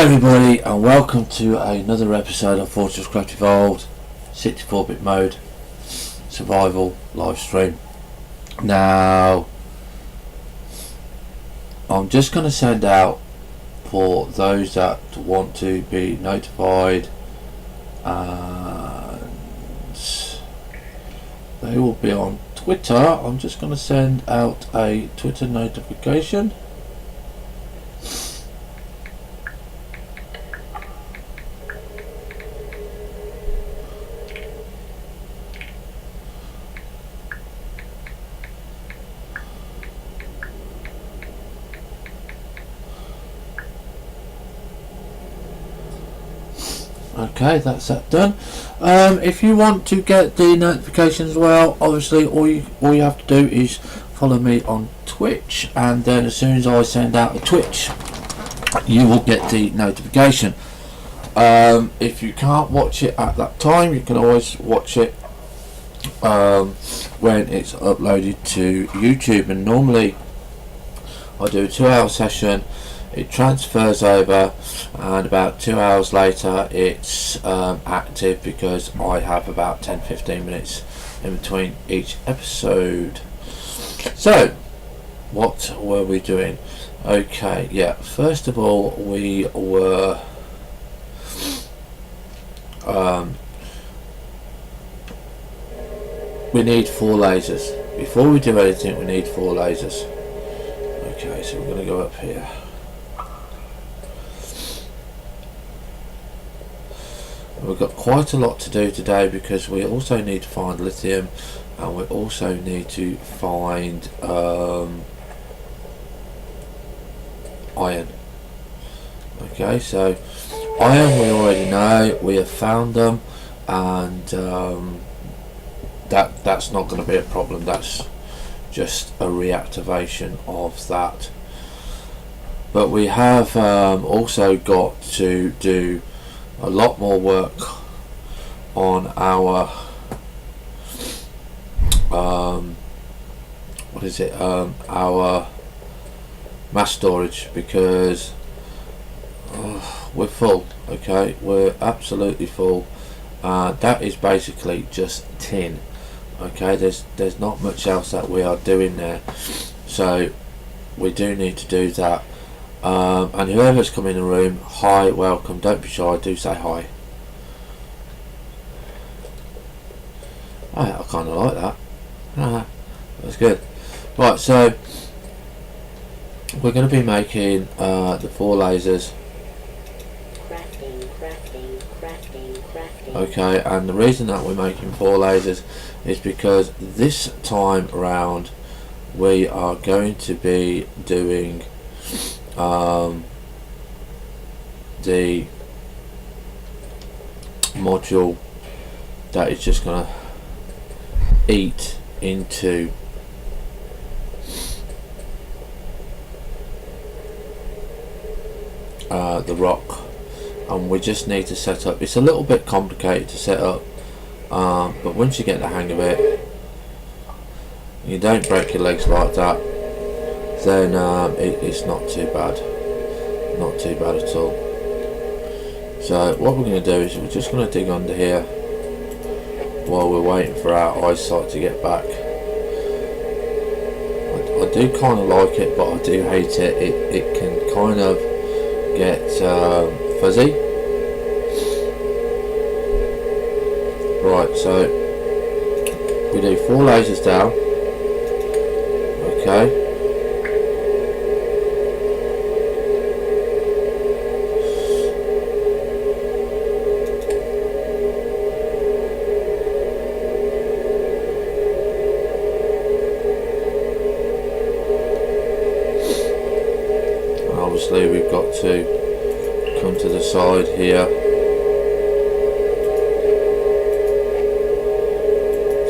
everybody, and welcome to another episode of FortressCraft Evolved 64-bit mode survival live stream. Now, I'm just going to send out for those that want to be notified, and they will be on Twitter. I'm just going to send out a Twitter notification. Okay, that's that done. If you want to get the notifications, well, obviously all you have to do is follow me on Twitch, and then as soon as I send out a Twitch, you will get the notification. If you can't watch it at that time, you can always watch it when it's uploaded to YouTube. And normally I do a 2-hour session. It transfers over, and about 2 hours later it's active, because I have about 10-15 minutes in between each episode. So what were we doing? Okay, yeah, first of all we were we need 4 lasers. Before we do anything, we need 4 lasers. Okay, so we're going to go up here. We've got quite a lot to do today, because we also need to find lithium, and we also need to find iron. Okay, so iron we already know, we have found them, and that's not going to be a problem. That's just a reactivation of that. But we have also got to do a lot more work on our our mass storage, because we're full. Okay, we're absolutely full. That is basically just tin. Okay, there's not much else that we are doing there, so we do need to do that. And whoever's come in the room, hi, welcome, don't be shy, do say hi. I kind of like that. That's good. Right, so we're going to be making the 4 lasers. Crafting. Okay, and the reason that we're making 4 lasers is because this time around we are going to be doing the module that is just going to eat into the rock, and we just need to set up. It's a little bit complicated to set up, but once you get the hang of it, you don't break your legs like that, then it's not too bad at all. So what we're going to do is we're just going to dig under here while we're waiting for our eyesight to get back. I do kind of like it, but I do hate it. It can kind of get fuzzy. Right, so we do 4 lasers down. Okay. Obviously we've got to come to the side here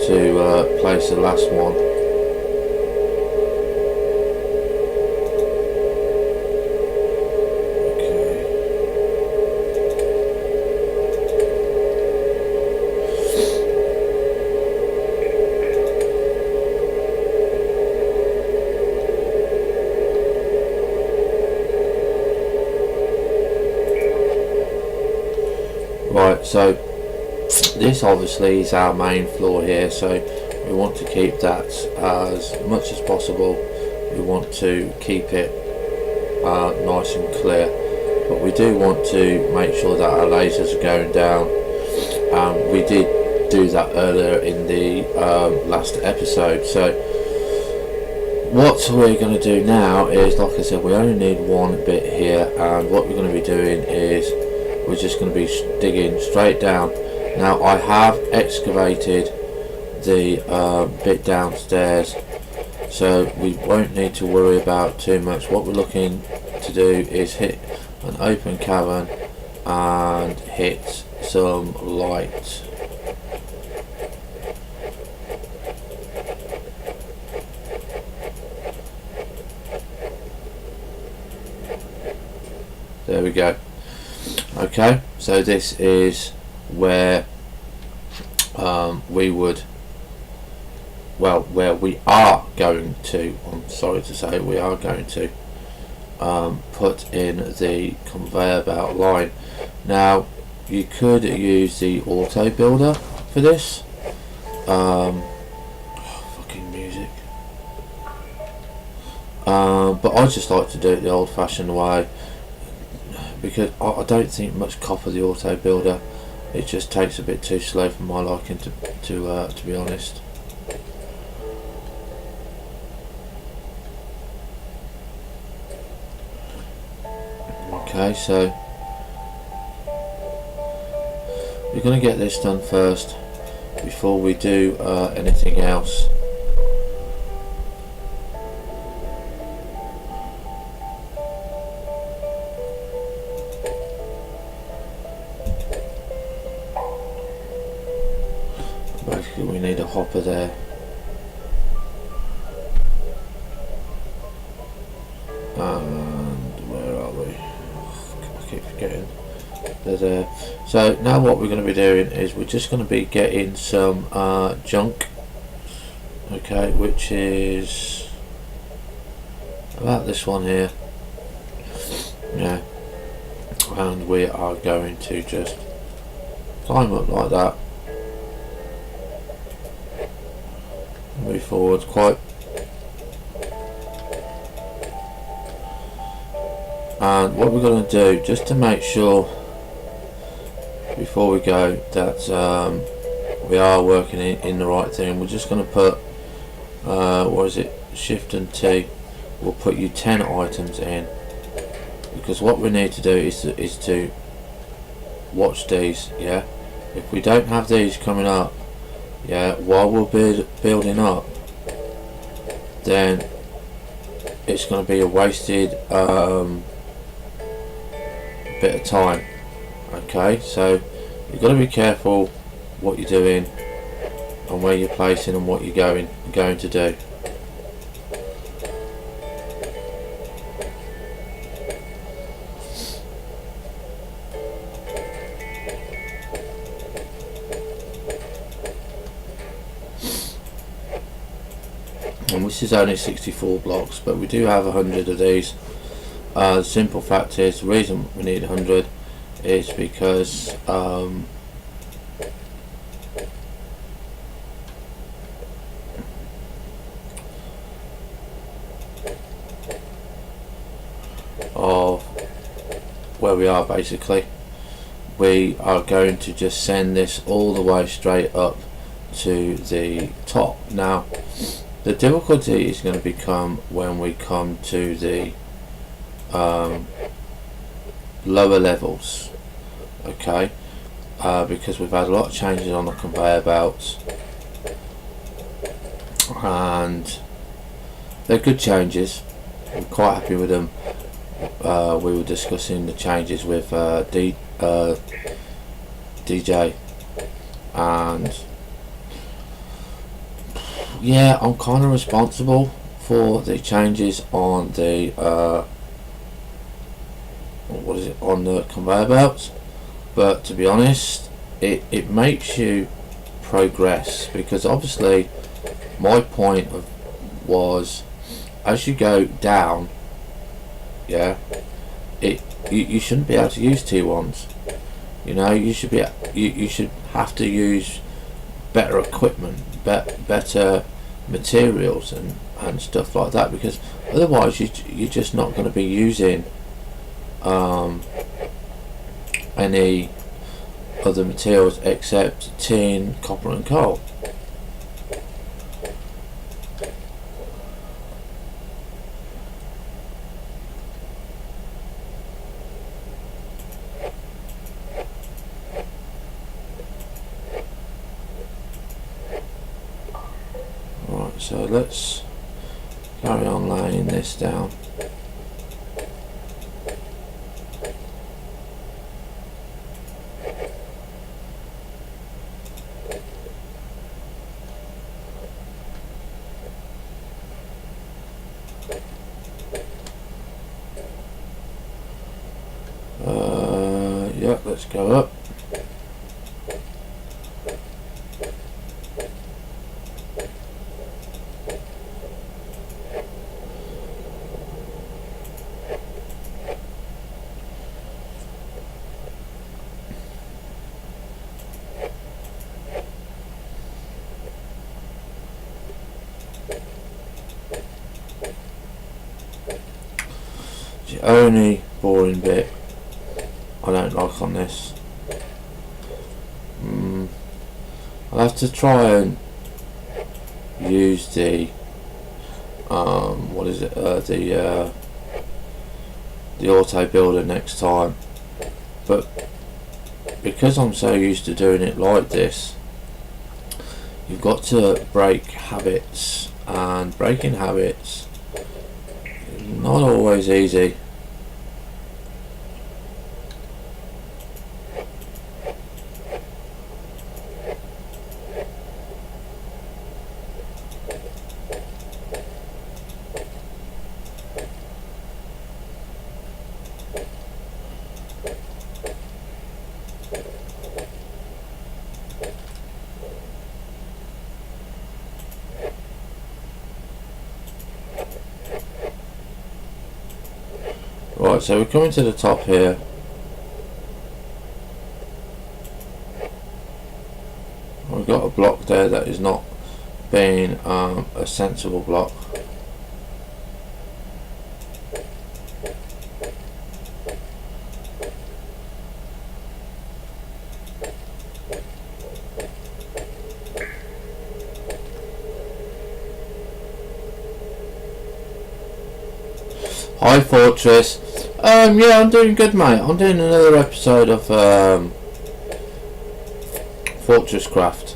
to place the last one. Right, so this obviously is our main floor here, so we want to keep that as much as possible. We want to keep it nice and clear, but we do want to make sure that our lasers are going down. We did do that earlier in the last episode. So what we're going to do now is, like I said, we only need one bit here, and what we're going to be doing is we're just going to be digging straight down. Now I have excavated the bit downstairs, so we won't need to worry about too much. What we're looking to do is hit an open cavern and hit some light. There we go. Okay, so this is where we would, well, where we are going to, I'm sorry to say, we are going to put in the conveyor belt line. Now you could use the auto builder for this. Fucking music. But I just like to do it the old fashioned way, because I don't think much copper the auto builder. It just takes a bit too slow for my liking, to be honest. Okay, so we're going to get this done first before we do anything else. Basically we need a hopper there. And where are we? I keep forgetting. They're there. So now what we're going to be doing is we're just going to be getting some junk, okay, which is about this one here, yeah, and we are going to just climb up like that, move forward quite, and what we're going to do, just to make sure before we go that we are working in the right thing, we're just going to put what is it, shift and T will put you 10 items in, because what we need to do is to watch these. Yeah, if we don't have these coming up, yeah, while we're building up, then it's going to be a wasted bit of time. Okay, so you've got to be careful what you're doing and where you're placing and what you're going to do. And this is only 64 blocks, but we do have 100 of these. The simple fact is, the reason we need 100 is because of where we are. Basically, we are going to just send this all the way straight up to the top. Now the difficulty is going to become when we come to the lower levels, okay, because we've had a lot of changes on the conveyor belts, and they're good changes. I'm quite happy with them. We were discussing the changes with DJ, and yeah, I'm kind of responsible for the changes on the what is it, on the conveyor belts, but to be honest, it makes you progress, because obviously my point was, as you go down, yeah, you shouldn't be able to use T1s. You know, you should be you should have to use better equipment, better materials and stuff like that, because otherwise you're just not going to be using any other materials except tin, copper and coal. Right, so let's carry on laying this down. Yeah, let's go up. The only boring bit I don't like on this, I'll have to try and use the what is it, the auto builder next time, but because I'm so used to doing it like this, you've got to break habits, and breaking habits is not always easy. Right, so we're coming to the top here. We've got a block there that is not being a sensible block. Hi Fortress. Yeah, I'm doing good, mate. I'm doing another episode of FortressCraft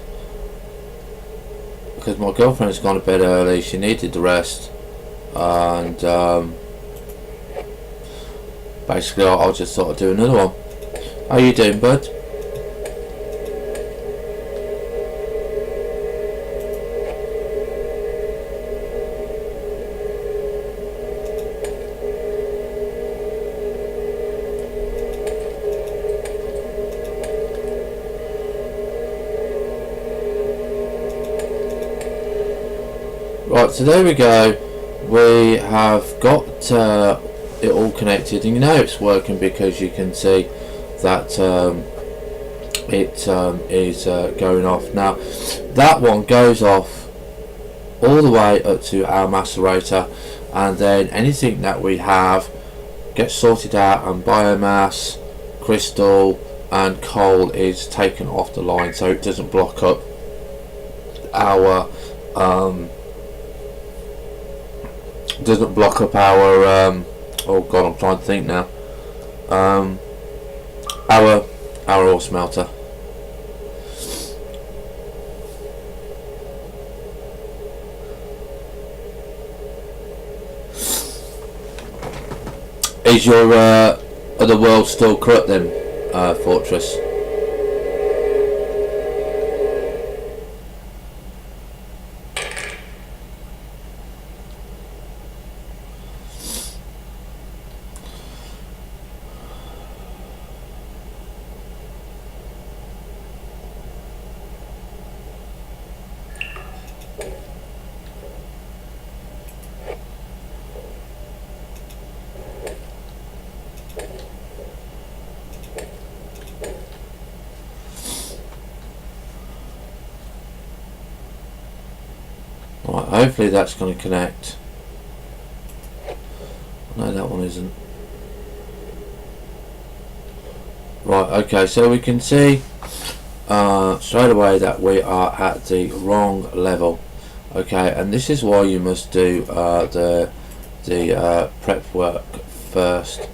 because my girlfriend's gone to bed early. She needed the rest, and basically I just thought I'd do another one. How you doing, bud? Right, so there we go. We have got it all connected, and you know it's working because you can see that it is going off. Now that one goes off all the way up to our macerator, and then anything that we have gets sorted out, and biomass, crystal and coal is taken off the line so it doesn't block up our oh god, I'm trying to think now, our ore smelter. Is your other world still corrupt then, Fortress? Hopefully that's going to connect. No, that one isn't. Right, okay, so we can see straight away that we are at the wrong level. Okay, and this is why you must do the prep work first.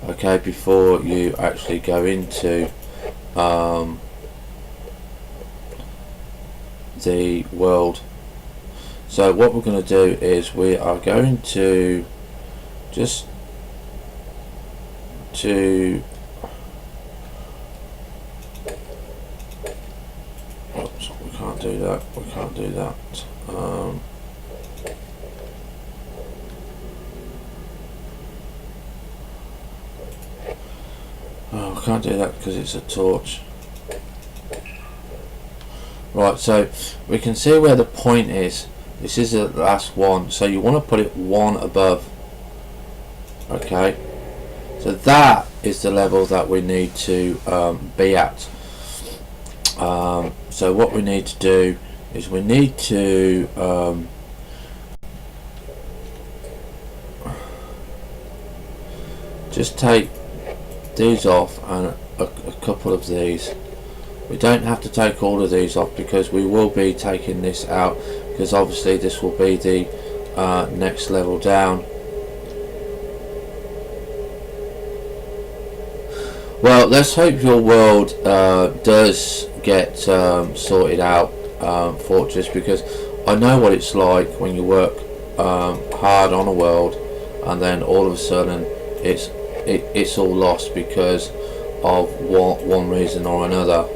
Okay, before you actually go into the world. So what we're going to do is we are going to just oops, we can't do that, oh, I can't do that because it's a torch. Right, so we can see where the point is. This is the last one, so you want to put it one above. Okay, so that is the level that we need to be at. So what we need to do is we need to just take these off and a couple of these. We don't have to take all of these off because we will be taking this out, because obviously this will be the next level down. Well, let's hope your world does get sorted out, Fortress, because I know what it's like when you work hard on a world and then all of a sudden it's all lost because of one reason or another.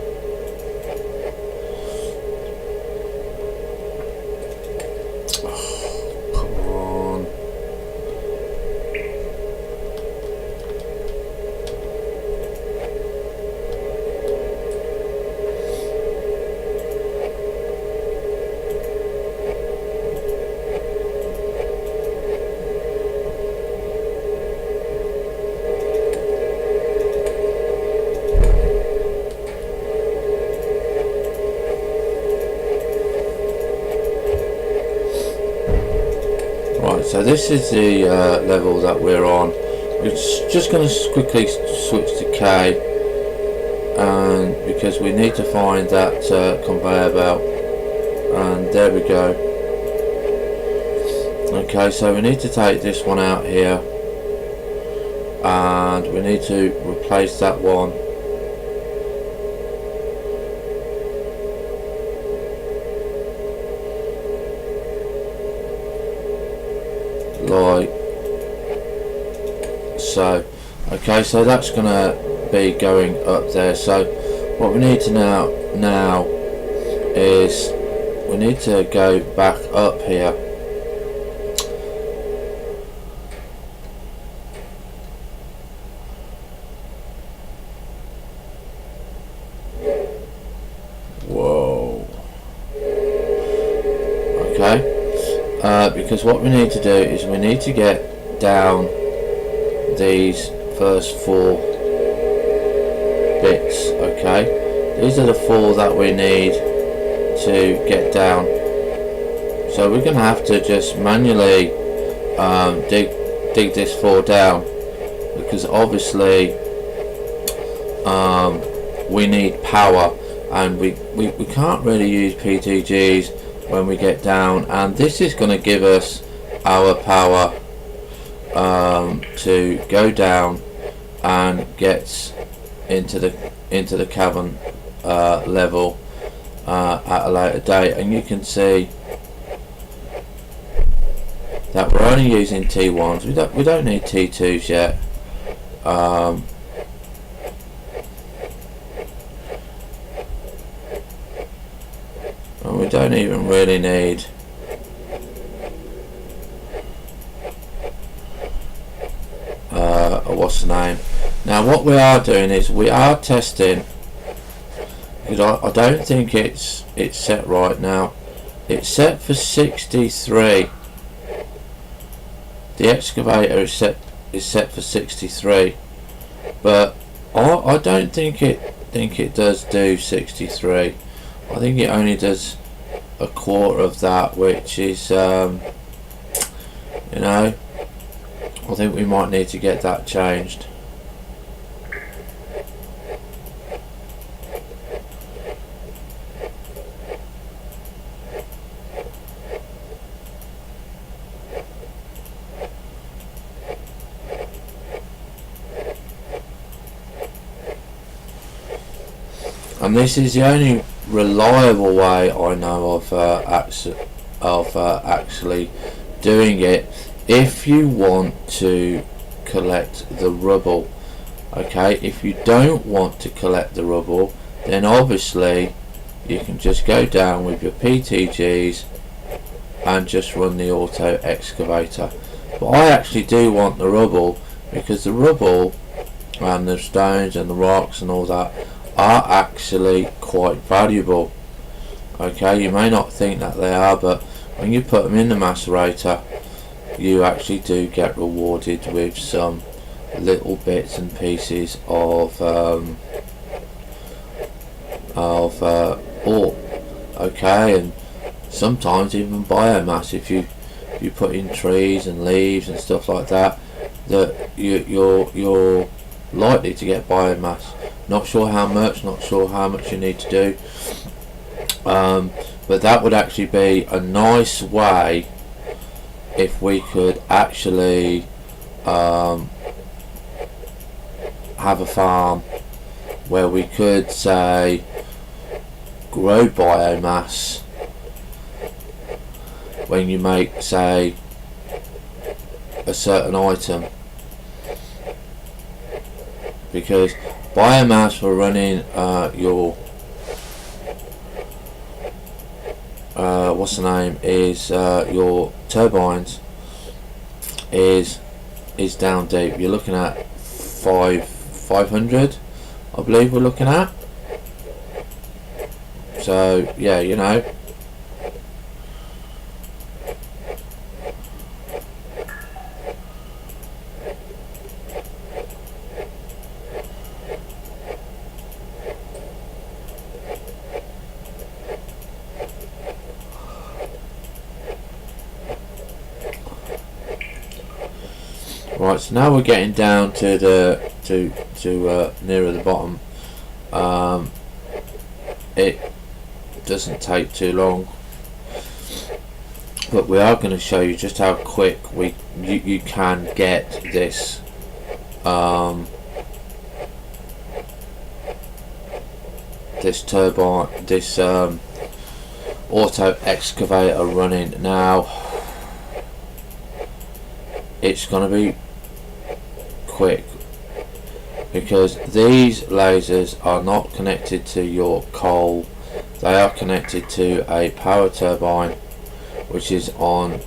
So this is the level that we're on. We're just going to quickly switch to K, and because we need to find that conveyor belt, and there we go. Okay, so we need to take this one out here, and we need to replace that one. Like so. Okay, so that's gonna be going up there. So what we need to now is we need to go back up here. Whoa. Okay. Because what we need to do is we need to get down these first 4 bits. Okay, these are the 4 that we need to get down. So we're going to have to just manually dig this 4 down, because obviously we need power, and we can't really use PTGs when we get down, and this is going to give us our power to go down and get into the cavern level at a later date. And you can see that we're only using T1s. We don't need T2s yet. And we don't even really need what's the name. Now what we are doing is we are testing, because I don't think it's set right now. It's set for 63. The excavator is set for 63, but I don't think it does do 63. I think it only does a quarter of that, which is you know, I think we might need to get that changed. And this is the only reliable way I know of actually doing it. If you want to collect the rubble, okay, if you don't want to collect the rubble, then obviously you can just go down with your PTGs and just run the auto excavator. But I actually do want the rubble, because the rubble and the stones and the rocks and all that are actually quite valuable. Okay, you may not think that they are, but when you put them in the macerator, you actually do get rewarded with some little bits and pieces of ore. Okay, and sometimes even biomass. If you put in trees and leaves and stuff like that, that you're likely to get biomass. Not sure how much, not sure how much you need to do, but that would actually be a nice way if we could actually have a farm where we could, say, grow biomass when you make, say, a certain item, because biomass for running your what's the name is your turbines is down deep. You're looking at 500, I believe we're looking at. So yeah, you know. Right, so now we're getting down to the nearer the bottom. It doesn't take too long, but we are going to show you just how quick you can get this this turbine, this auto excavator running. Now it's going to be quick, because these lasers are not connected to your coal. They are connected to a power turbine, which is on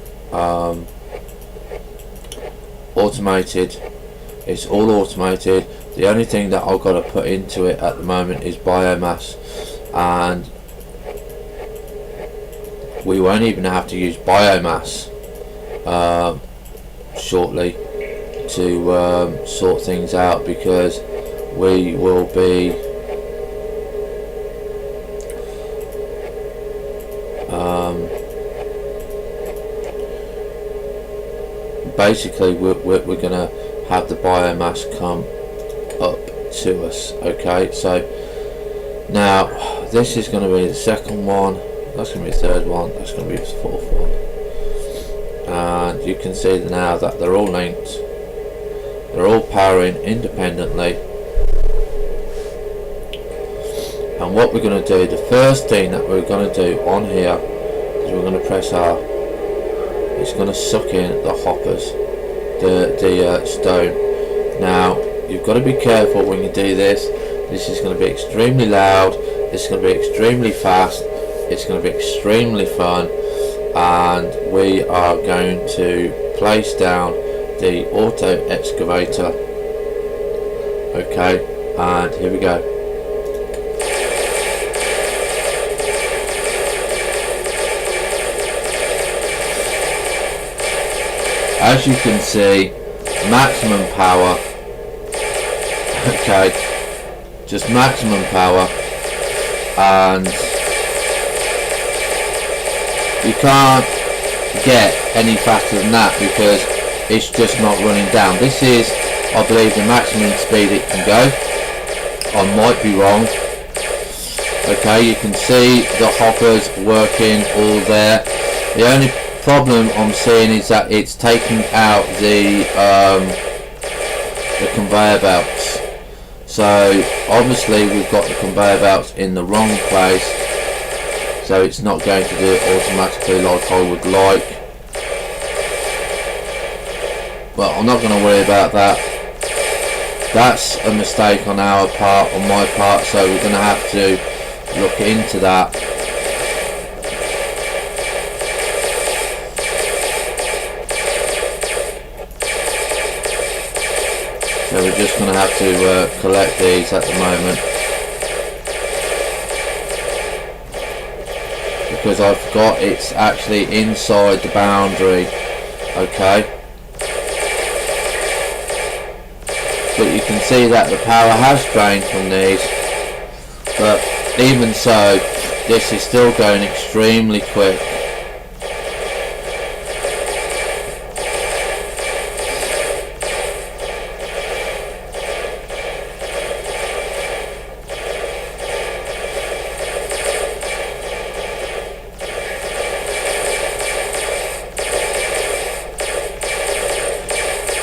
automated. It's all automated. The only thing that I've got to put into it at the moment is biomass, and we won't even have to use biomass shortly to sort things out, because we will be basically we're gonna have the biomass come up to us. Okay, so now this is going to be the second one, that's going to be the third one, that's going to be the fourth one, and you can see now that they're all linked, they're all powering independently. And what we're going to do, the first thing that we're going to do on here is we're going to press R. It's going to suck in the hoppers, the stone. Now you've got to be careful when you do this. This is going to be extremely loud, it's going to be extremely fast, it's going to be extremely fun, and we are going to place down the auto excavator. Okay, and here we go. As you can see, maximum power. Okay, just maximum power, and you can't get any faster than that because it's just not running down. This is, I believe, the maximum speed it can go. I might be wrong. Okay, you can see the hoppers working all there. The only problem I'm seeing is that it's taking out the conveyor belts. So obviously we've got the conveyor belts in the wrong place, so it's not going to do it automatically like I would like. But I'm not going to worry about that. That's a mistake on our part, on my part, so we're going to have to look into that. So we're just going to have to collect these at the moment, because I forgot it's actually inside the boundary. Okay, but you can see that the power has drained from these, but even so this is still going extremely quick.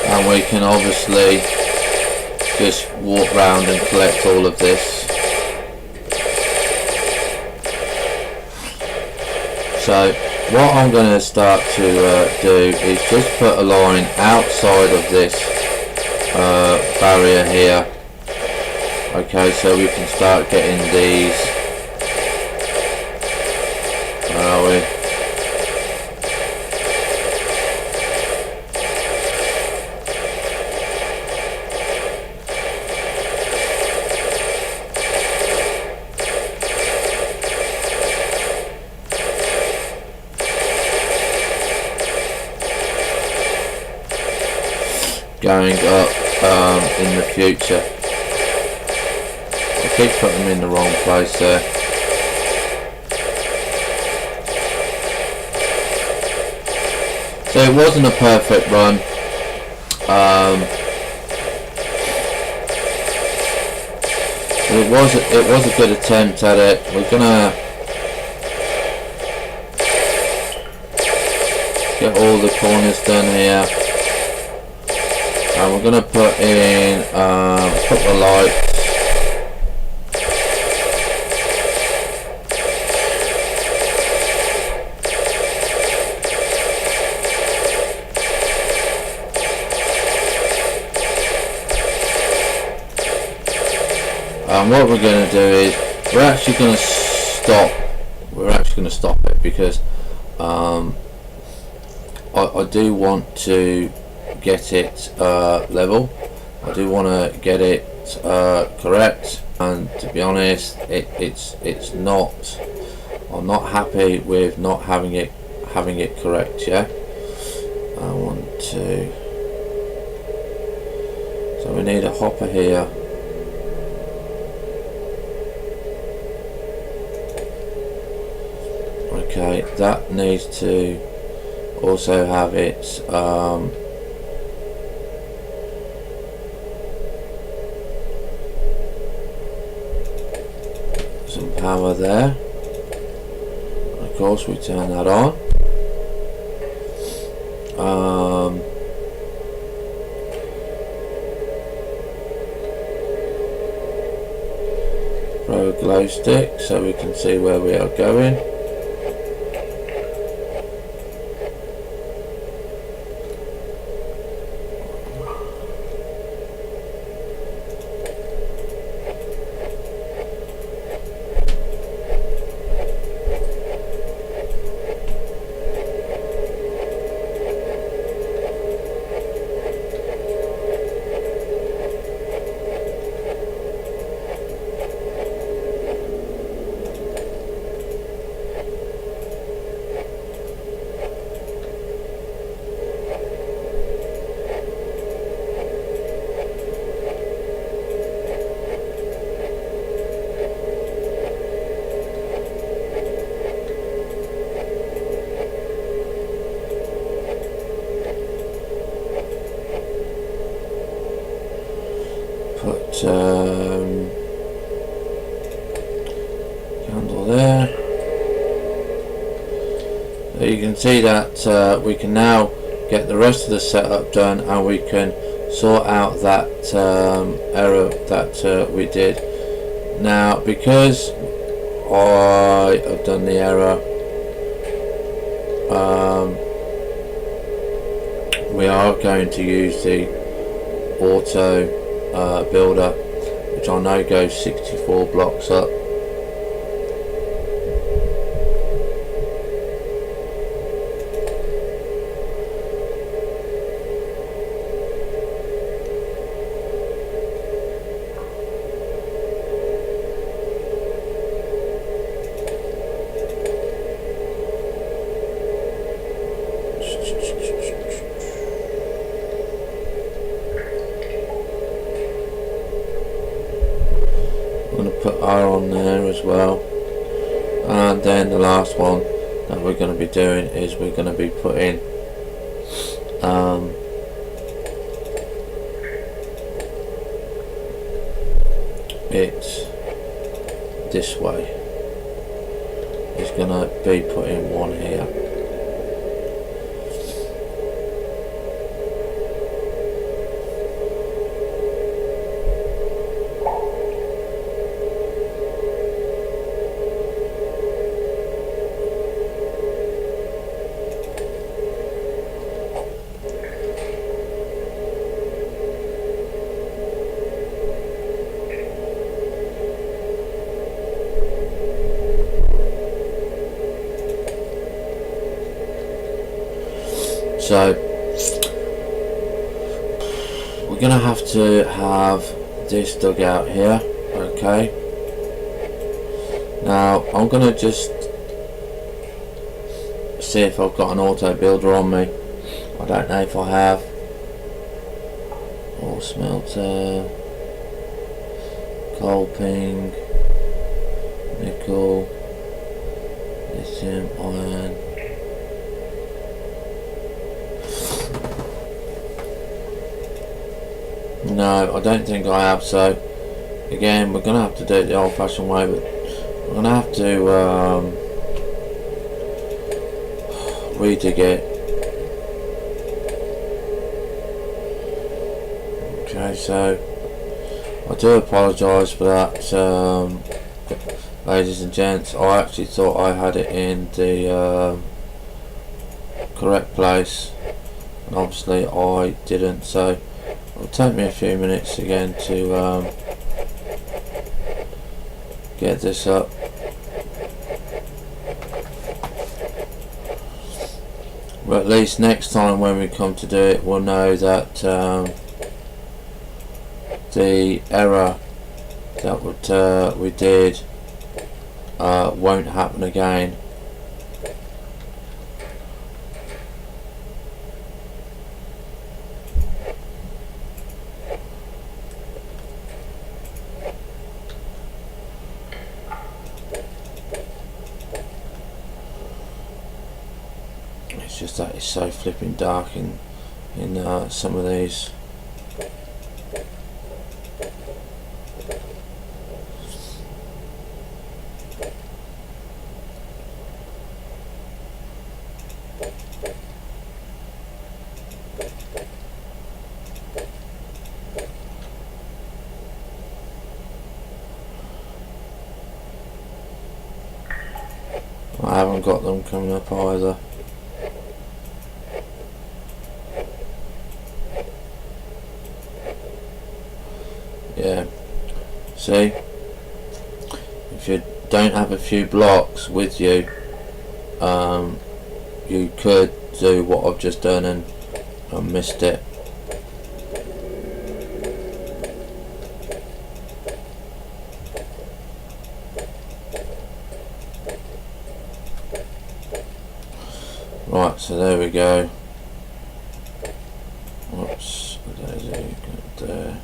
And we can obviously just walk round and collect all of this. So what I'm going to start to do is just put a line outside of this barrier here. Okay, so we can start getting these. Where are we? Going up in the future. I keep putting them in the wrong place there. So it wasn't a perfect run. It was a good attempt at it. We're gonna get all the corners done here. And we're going to put in a couple of lights. And what we're going to do is we're actually going to stop. We're actually going to stop it because I do want to get it level. I do want to get it correct, and to be honest, it's not. I'm not happy with not having it correct. Yeah, I want to. So we need a hopper here. Okay, that needs to also have its some power there. Of course we turn that on. Throw a glow stick so we can see where we are going. all there. So you can see that we can now get the rest of the setup done, and we can sort out that error that we did. Now, because I have done the error, we are going to use the auto builder, which I know goes 64 blocks up. Put R on there as well, and then the last one that we're going to be doing is we're going to be putting it this way. It's going to be putting one here. So we're gonna have to have this dug out here. Okay, now I'm gonna just see if I've got an auto builder on me. I don't know if I have. Or smelter, coal ping, nickel, lithium, iron. No, I don't think I have, so again we're going to have to do it the old fashioned way, but we're going to have to redig it. Okay, so I do apologise for that, ladies and gents. I actually thought I had it in the correct place, and obviously I didn't, so it'll take me a few minutes again to get this up. But at least next time when we come to do it, we'll know that the error that we did won't happen again. It's just that it's so flipping dark in some of these. I haven't got them coming up either. Yeah, see, if you don't have a few blocks with you, you could do what I've just done and missed it. Right, so there we go. Whoops, there.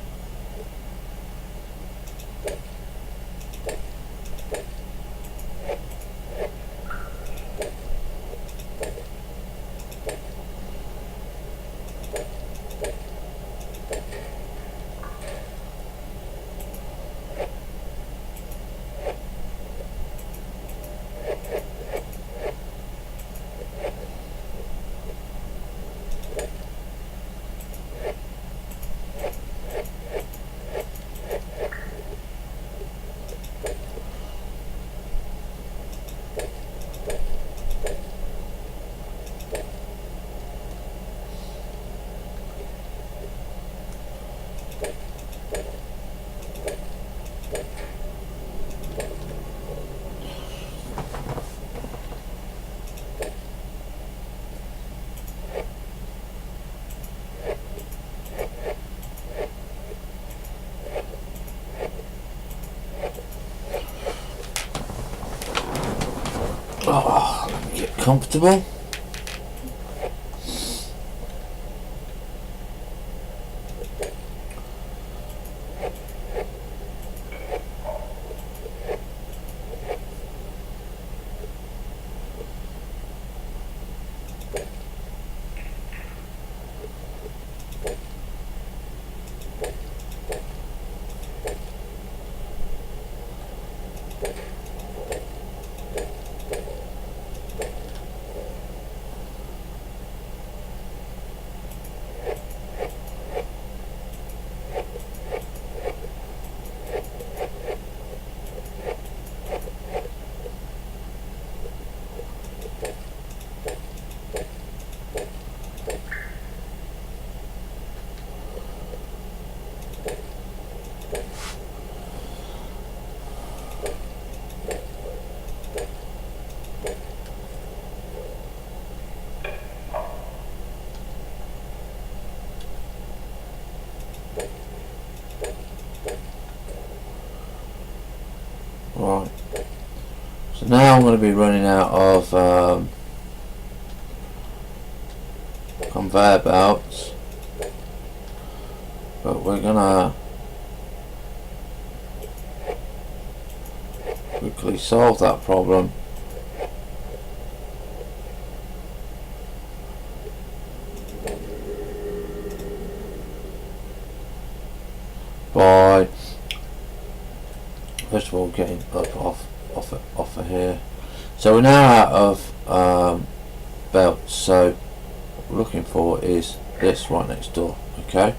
Oh, let me get comfortable. Right, so now I'm going to be running out of conveyor belts, but we're going to quickly solve that problem by first of all getting up off of here. So we're now out of belts, so what we're looking for is this right next door. Okay,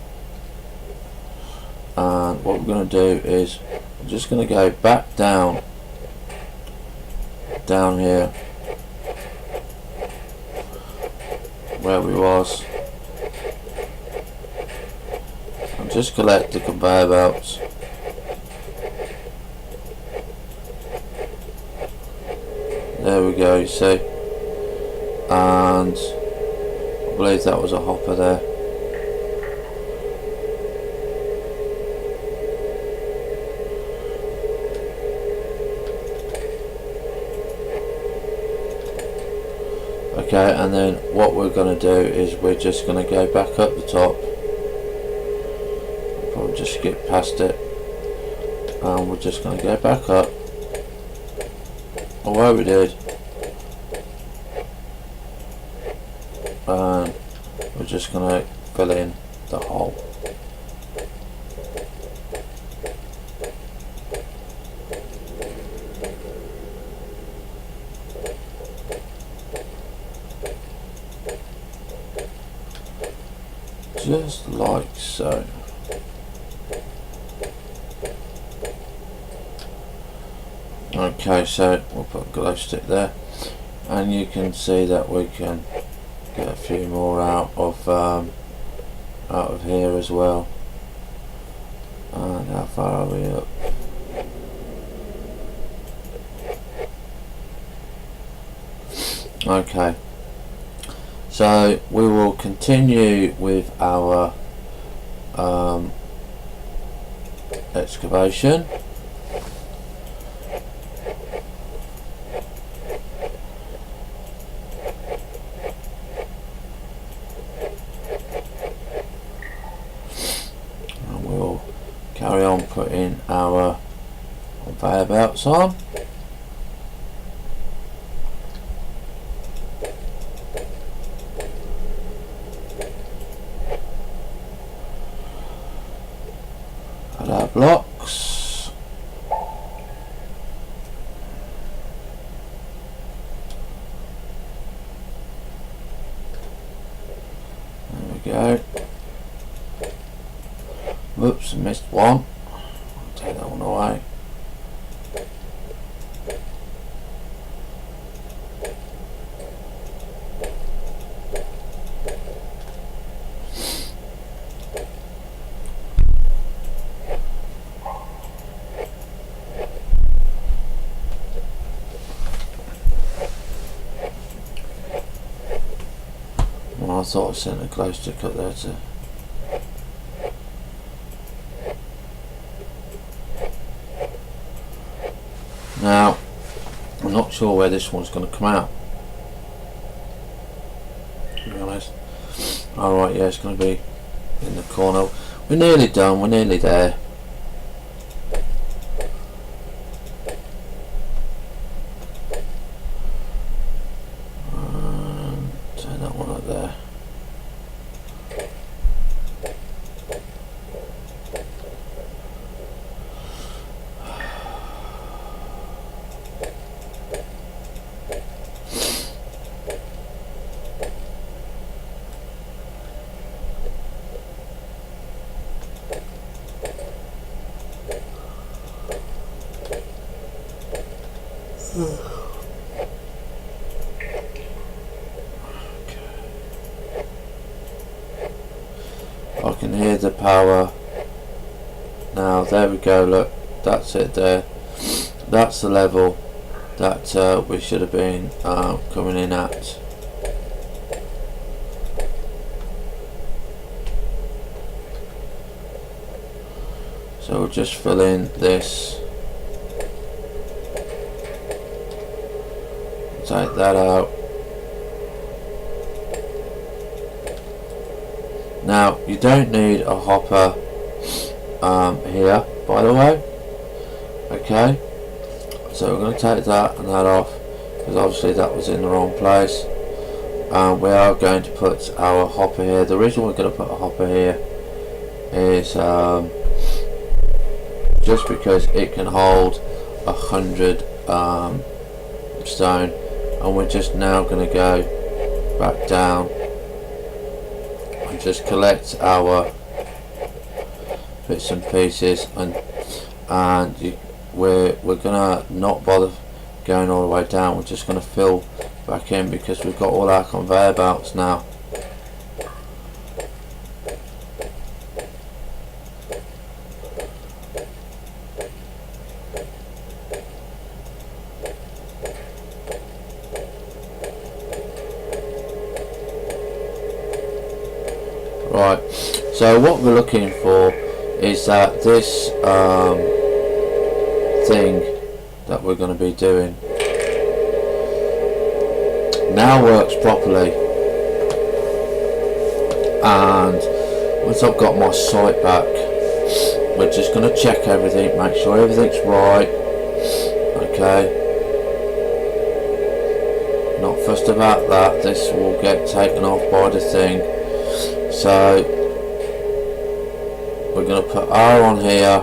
and what we're going to do is we're just going to go back down here where we was and just collect the conveyor belts. There we go, you see, and I believe that was a hopper there. Okay, and then what we're going to do is we're just going to go back up the top. I'll probably just skip past it, and we're just going to go back up. Where we did, and we're just going to fill in the hole. Just like so. Okay, so we'll put a glow stick there, and you can see that we can get a few more out of here as well. And how far are we up? Okay, so we will continue with our excavation. Carry on putting our conveyor belts on. Add our blocks. There we go. Whoops, missed one. I'll take that one away. Well, I thought I sent a glow stick up there to now I'm not sure where this one's going to come out, to be honest. Alright, yeah, it's going to be in the corner. We're nearly done, we're nearly there. Turn that one up there. I can hear the power now. There we go, look, that's it there. That's the level that we should have been coming in at. So we'll just fill in this, take that out. Now you don't need a hopper here, by the way. Okay, so we're going to take that and that off, because obviously that was in the wrong place. We are going to put our hopper here. The reason we're going to put a hopper here is just because it can hold 100 stone, and we're just now going to go back down and just collect our bits and pieces, we're gonna not bother going all the way down. We're just gonna fill back in because we've got all our conveyor belts now. Right, so what we're looking for is that this thing that we're going to be doing now works properly, and once I've got my sight back, we're just going to check everything, make sure everything's right. Okay, not fussed about that, this will get taken off by the thing. So we're going to put R on here,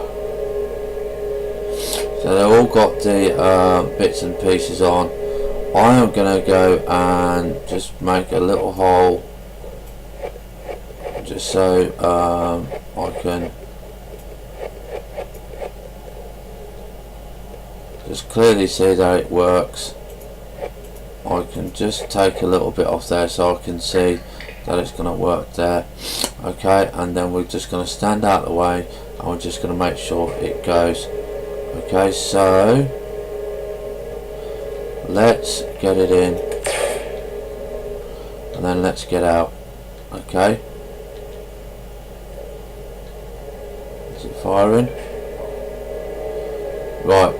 so they've all got the bits and pieces on. I am going to go and just make a little hole, just so I can just clearly see that it works. I can just take a little bit off there so I can see that it's going to work there. Okay, and then we're just going to stand out of the way and we're just going to make sure it goes. Okay, so let's get it in and then let's get out. Okay, is it firing? Right,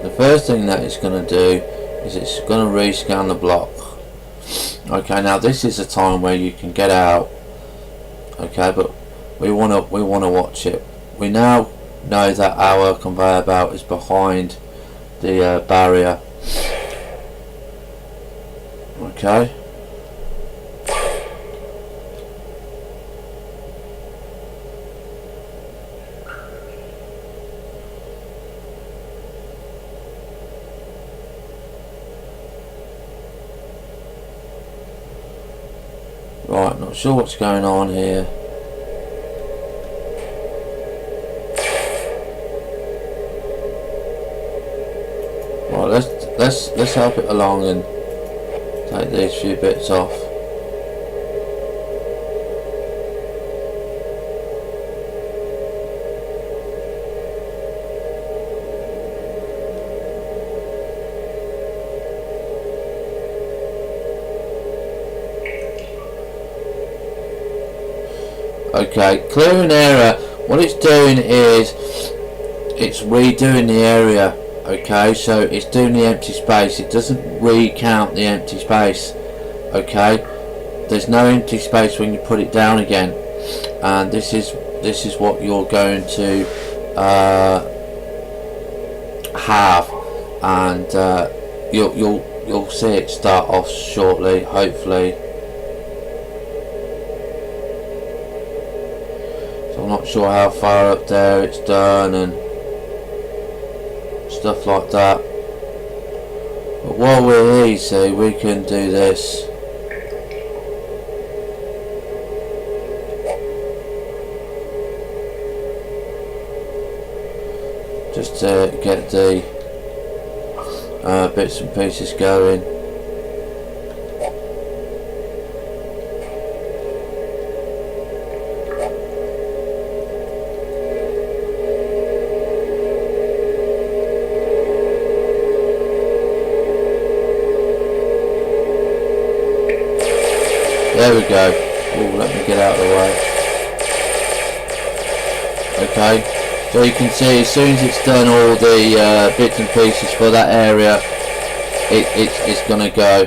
the first thing that it's going to do is it's going to rescan the block. Okay, now this is a time where you can get out. Okay, but we want to watch it. We now know that our conveyor belt is behind the barrier. Okay. Right, not sure what's going on here. Right, let's help it along and take these few bits off. Okay, clearing area, what it's doing is it's redoing the area. Okay, so it's doing the empty space. It doesn't recount the empty space. Okay, there's no empty space when you put it down again, and this is what you're going to have, and you'll see it start off shortly, hopefully. So I'm not sure how far up there it's done and stuff like that, but while we're here, you see, we can do this. Just to get the bits and pieces going. There we go. Oh, let me get out of the way. Okay. So you can see, as soon as it's done all the bits and pieces for that area, it's going to go.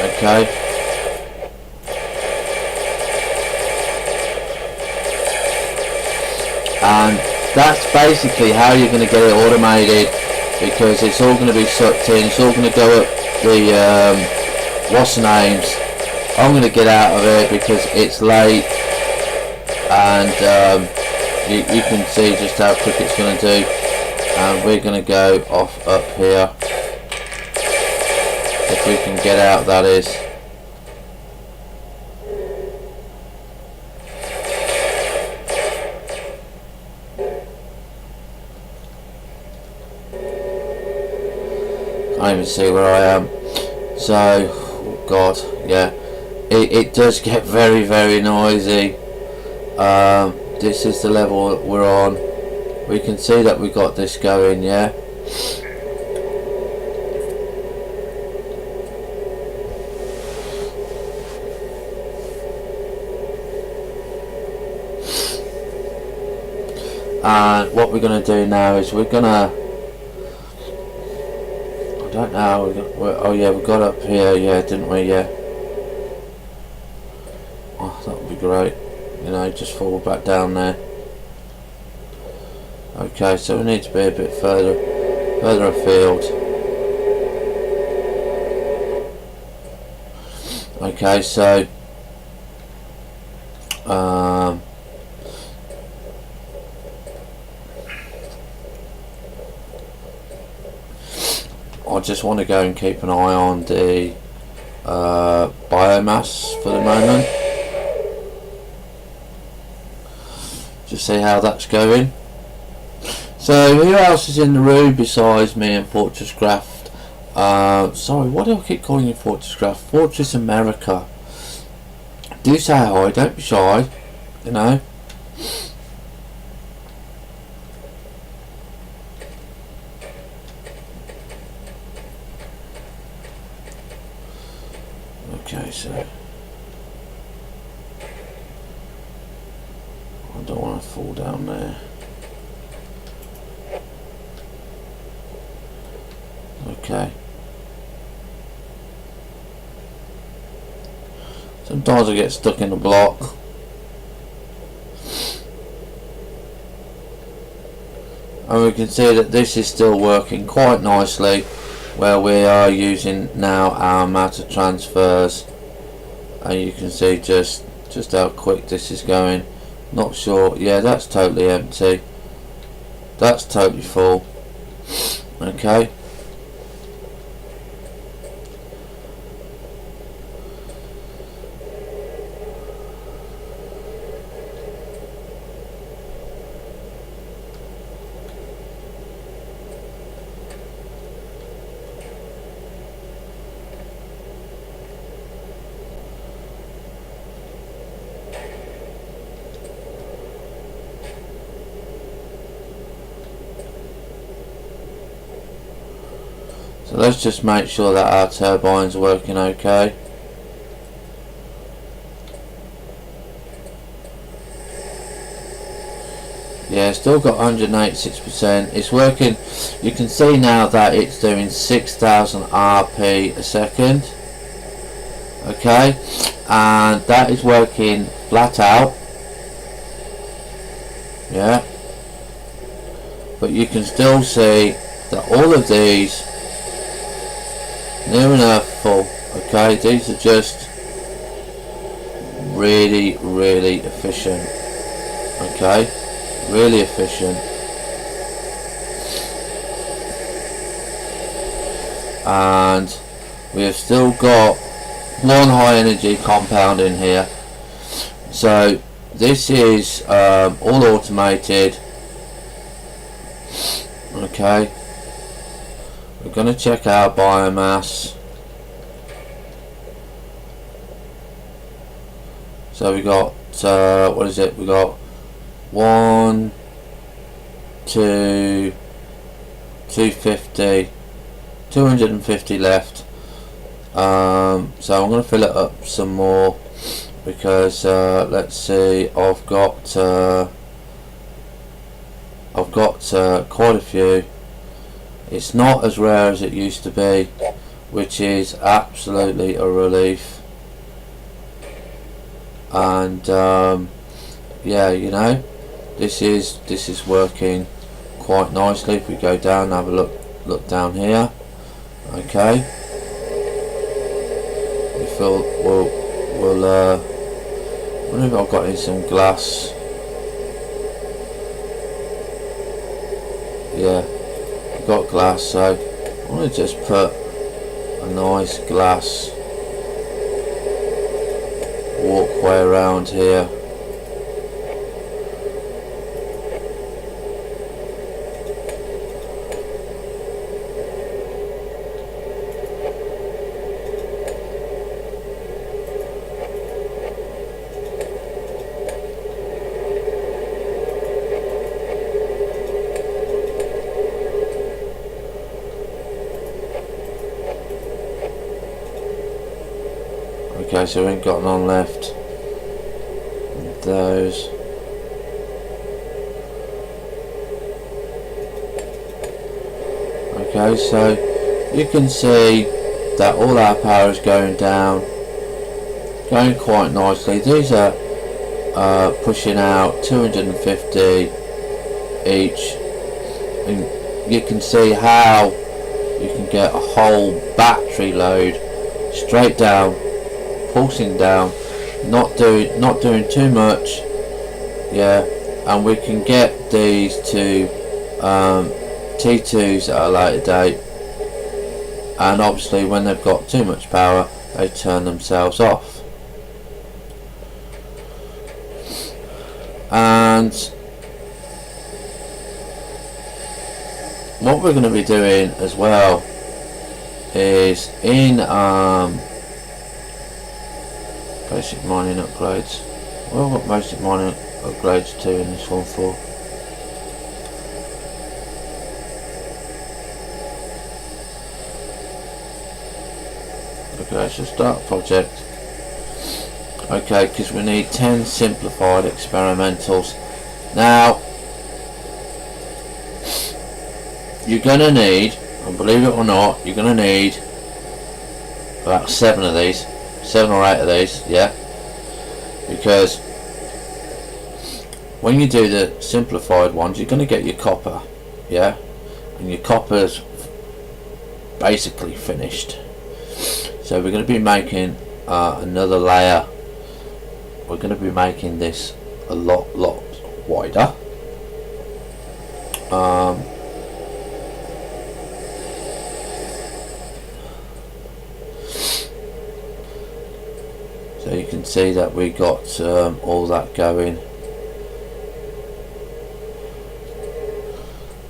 Okay. And that's basically how you're going to get it automated, because it's all going to be sucked in. It's all going to go up the what's the names. I'm going to get out of it because it's late, and you can see just how quick it's going to do, and we're going to go off up here, if we can get out, that is. Can't even see where I am. So, oh God, yeah, it does get very, very noisy. This is the level we're on. We can see that we got this going, yeah. And what we're going to do now is we're going to, I don't know, oh yeah, we got up here, yeah, didn't we, yeah. Oh, that would be great. You know, just fall back down there. Okay, so we need to be a bit further afield. Okay, so I just want to go and keep an eye on the biomass for the moment. Just see how that's going. So who else is in the room besides me and FortressCraft? Sorry, why do I keep calling you FortressCraft? Fortress America. Do say hi, don't be shy, you know. Okay, so I don't want to fall down there. Okay. Sometimes I get stuck in the block. And we can see that this is still working quite nicely, where we are using now our matter transfers, and you can see just how quick this is going. Not sure, yeah, that's totally empty, that's totally full. Okay. So let's just make sure that our turbine's working okay. Yes, still got 186%. It's working. You can see now that it's doing 6,000 RP a second. Okay, and that is working flat out. Yeah, but you can still see that all of these near enough full. Okay, these are just really efficient. Okay, really efficient. And we have still got one high energy compound in here. So this is all automated. Okay, we're going to check our biomass. So we got what is it? We got 1, 2, 250, 250 left. So I'm going to fill it up some more because let's see, I've got quite a few. It's not as rare as it used to be, which is absolutely a relief. And yeah, you know, this is working quite nicely. If we go down and have a look down here, okay, we feel we'll I wonder if I've got in some glass. Yeah, we've got glass, so I want to just put a nice glass walkway around here. Okay, so we ain't got none left. Those. Okay, so you can see that all our power is going down, going quite nicely. These are pushing out 250 each, and you can see how you can get a whole battery load straight down, pulsing down, not doing too much. Yeah, and we can get these to T2s at a later date, and obviously when they've got too much power they turn themselves off. And what we're going to be doing as well is in basic mining upgrades. Well, what basic mining upgrades to in this one for? Okay, so start project. Okay, because we need 10 simplified experimentals. Now, you're gonna need, and believe it or not, you're gonna need about 7 of these, 7 or 8 of these, yeah, because when you do the simplified ones, you're gonna get your copper, yeah, and your copper's basically finished. So we're going to be making another layer. We're going to be making this a lot wider. So you can see that we got all that going.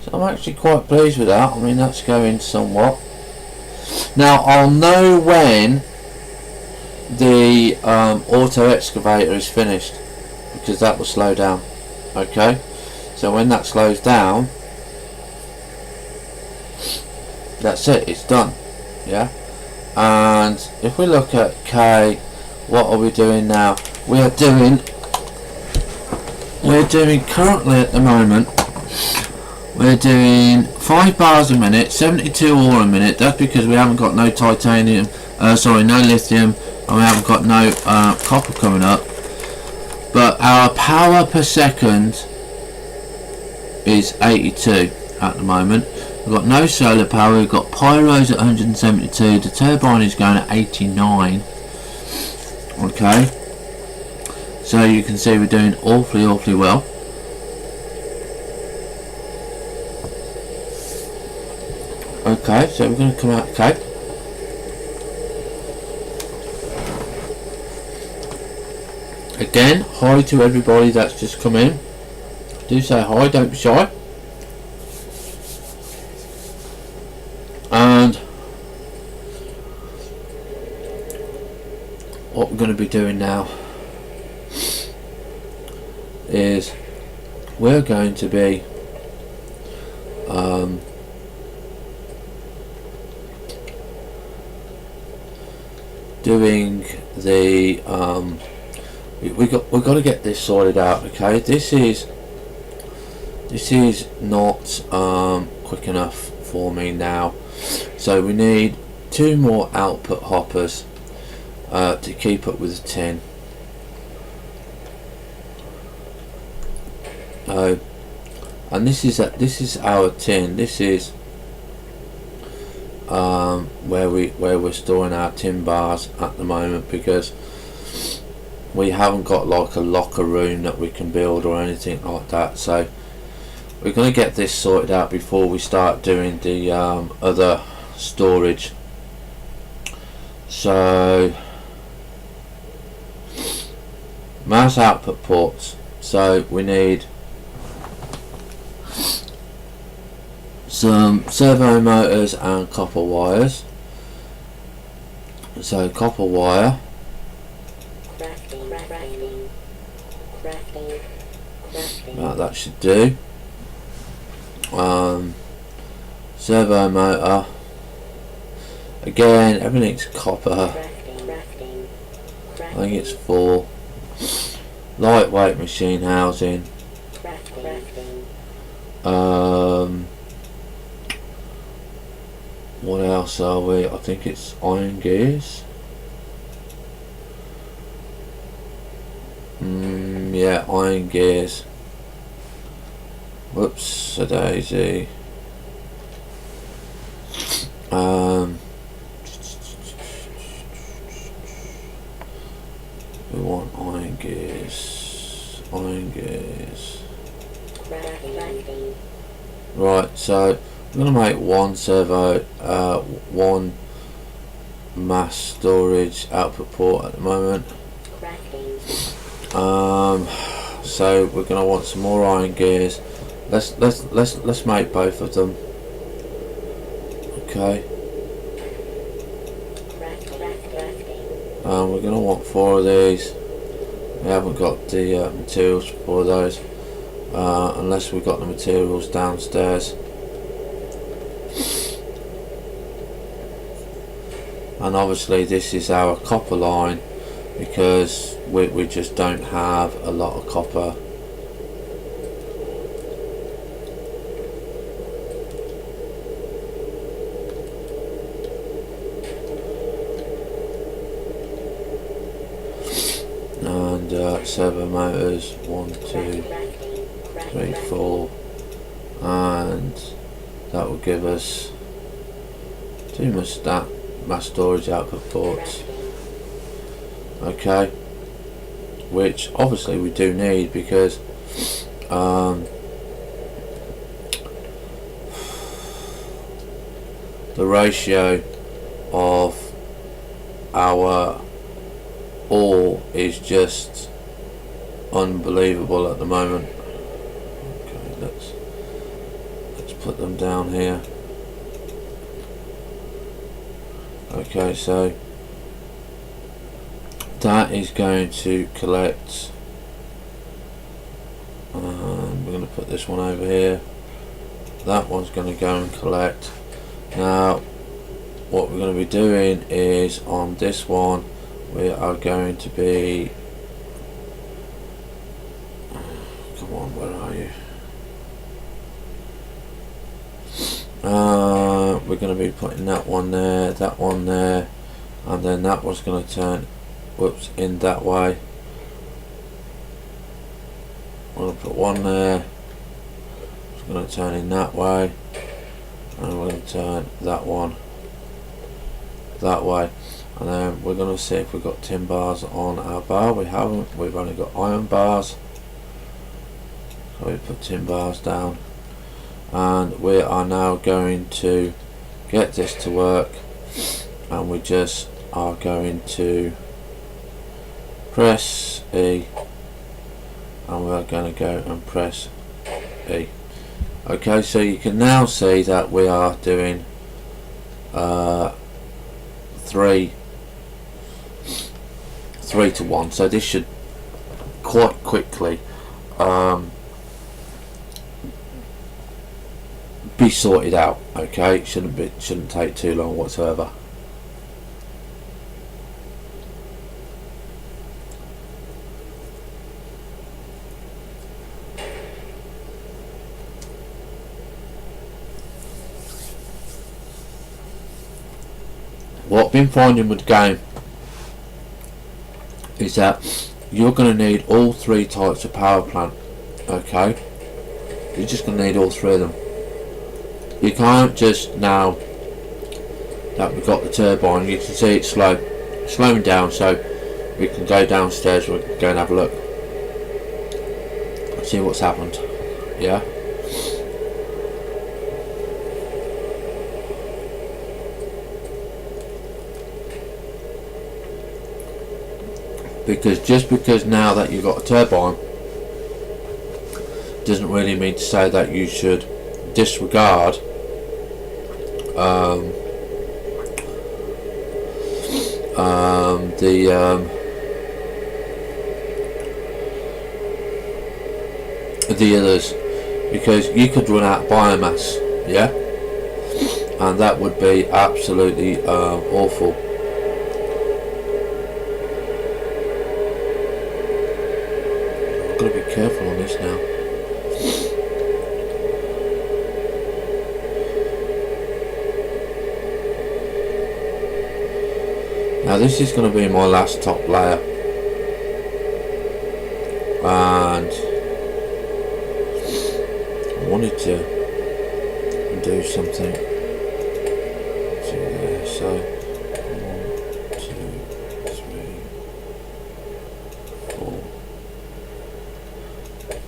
So I'm actually quite pleased with that. I mean, that's going somewhat. Now I'll know when the auto excavator is finished, because that will slow down. Okay, so when that slows down, that's it, it's done. Yeah, and if we look at K, what are we doing now? We're doing currently at the moment We're doing 5 bars a minute, 72 ore a minute. That's because we haven't got no titanium, sorry, no lithium, and we haven't got no copper coming up. But our power per second is 82 at the moment. We've got no solar power. We've got pyros at 172. The turbine is going at 89. Okay, so you can see we're doing awfully well. Okay, so we're going to come out. Okay, again, hi to everybody that's just come in. Do say hi, don't be shy. And what we're going to be doing now is we're going to be doing the we've got to get this sorted out. Okay, this is not quick enough for me now, so we need 2 more output hoppers to keep up with the tin. And this is our tin. This is where we're storing our tin bars at the moment, because we haven't got like a locker room that we can build or anything like that. So we're going to get this sorted out before we start doing the other storage. So mass output ports. So we need some servo motors and copper wires. So copper wire. Right, that should do. Servo motor. Again, everything's copper. I think it's 4. Lightweight machine housing. What else are we? I think it's iron gears. Yeah, iron gears. Whoops, a daisy. We want iron gears. Iron gears. Right, so I'm going to make 1 servo, 1 mass storage output port at the moment. So we're going to want some more iron gears. Let's make both of them. Okay. We're going to want 4 of these. We haven't got the materials for those, unless we've got the materials downstairs. And obviously this is our copper line, because we just don't have a lot of copper. And servo motors 1, 2, 3, 4, and that will give us 2 mass storage output ports. Okay, which obviously we do need, because the ratio of our ore is just unbelievable at the moment. Okay, let's put them down here. Okay, so that is going to collect, and we're going to put this one over here. That one's going to go and collect. Now what we're going to be doing is, on this one we are going to be, come on, where are you? We're going to be putting that one there, and then that was going to turn, whoops, in that way. We're going to put one there, it's going to turn in that way, and we're going to turn that one that way. And then we're going to see if we've got tin bars on our bar. We haven't, we've only got iron bars, so we put tin bars down, and we are now going to get this to work, and we just are going to press E, and we're going to go and press E. Okay, so you can now see that we are doing 3 to 1, so this should quite quickly be sorted out. Okay, it shouldn't take too long whatsoever. What I've been finding with the game is that you're going to need all 3 types of power plant. Okay, you're just going to need all 3 of them. You can't just, now that we've got the turbine, you can see it's slowing down, so we can go downstairs, we can go and have a look, see what's happened. Yeah, because now that you've got a turbine doesn't really mean to say that you should disregard the others, because you could run out of biomass, yeah, and that would be absolutely awful. I've got to be careful on this now. Now this is going to be my last top layer, and I wanted to do something to there, so 1, 2, 3, 4,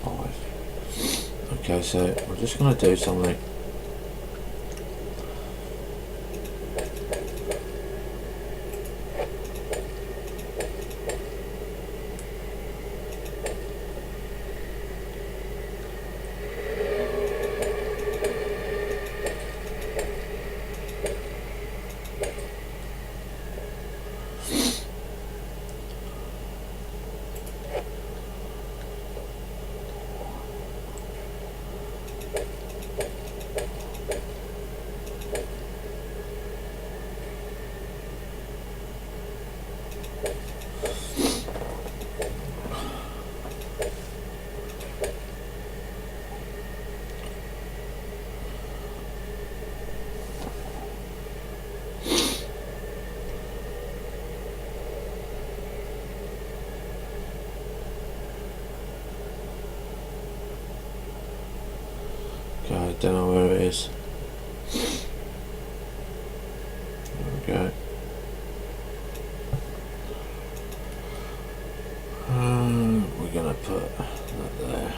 5. Okay, so I'm just going to do something. I don't know where it is. There we go. We're gonna put that there.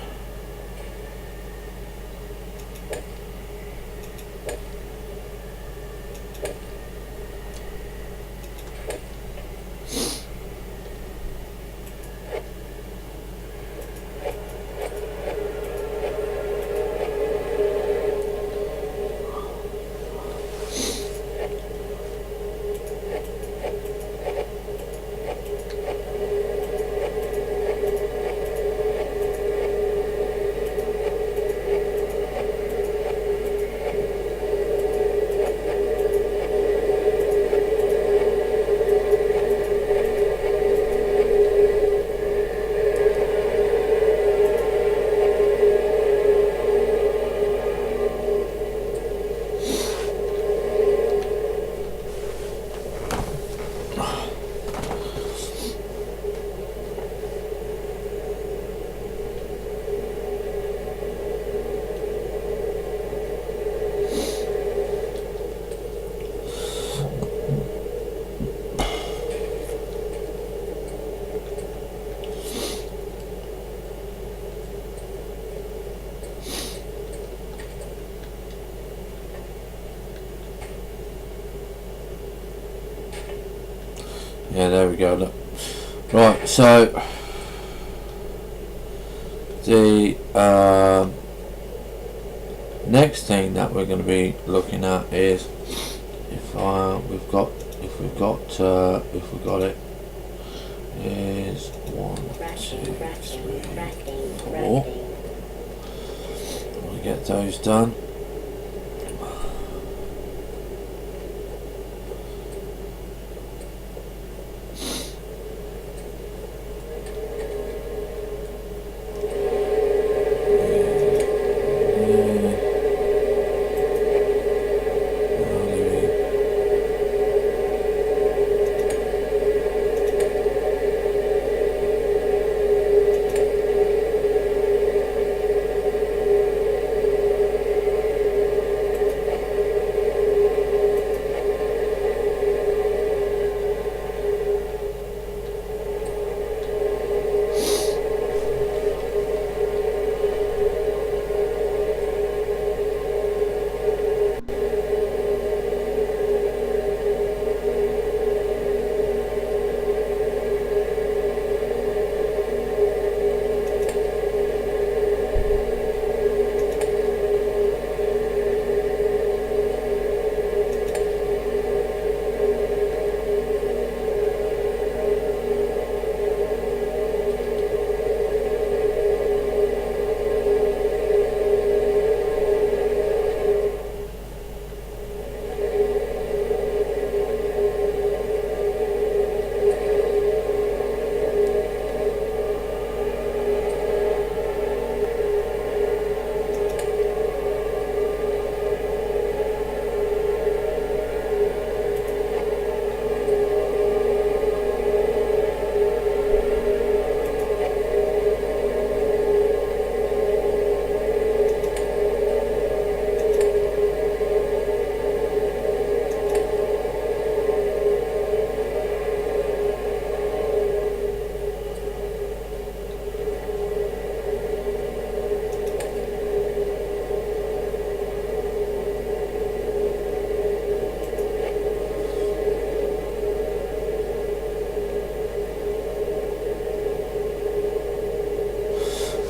Yeah, there we go, look. Right, so the next thing that we're going to be looking at is if we've got it is 1, 2, 3, 4. We'll get those done.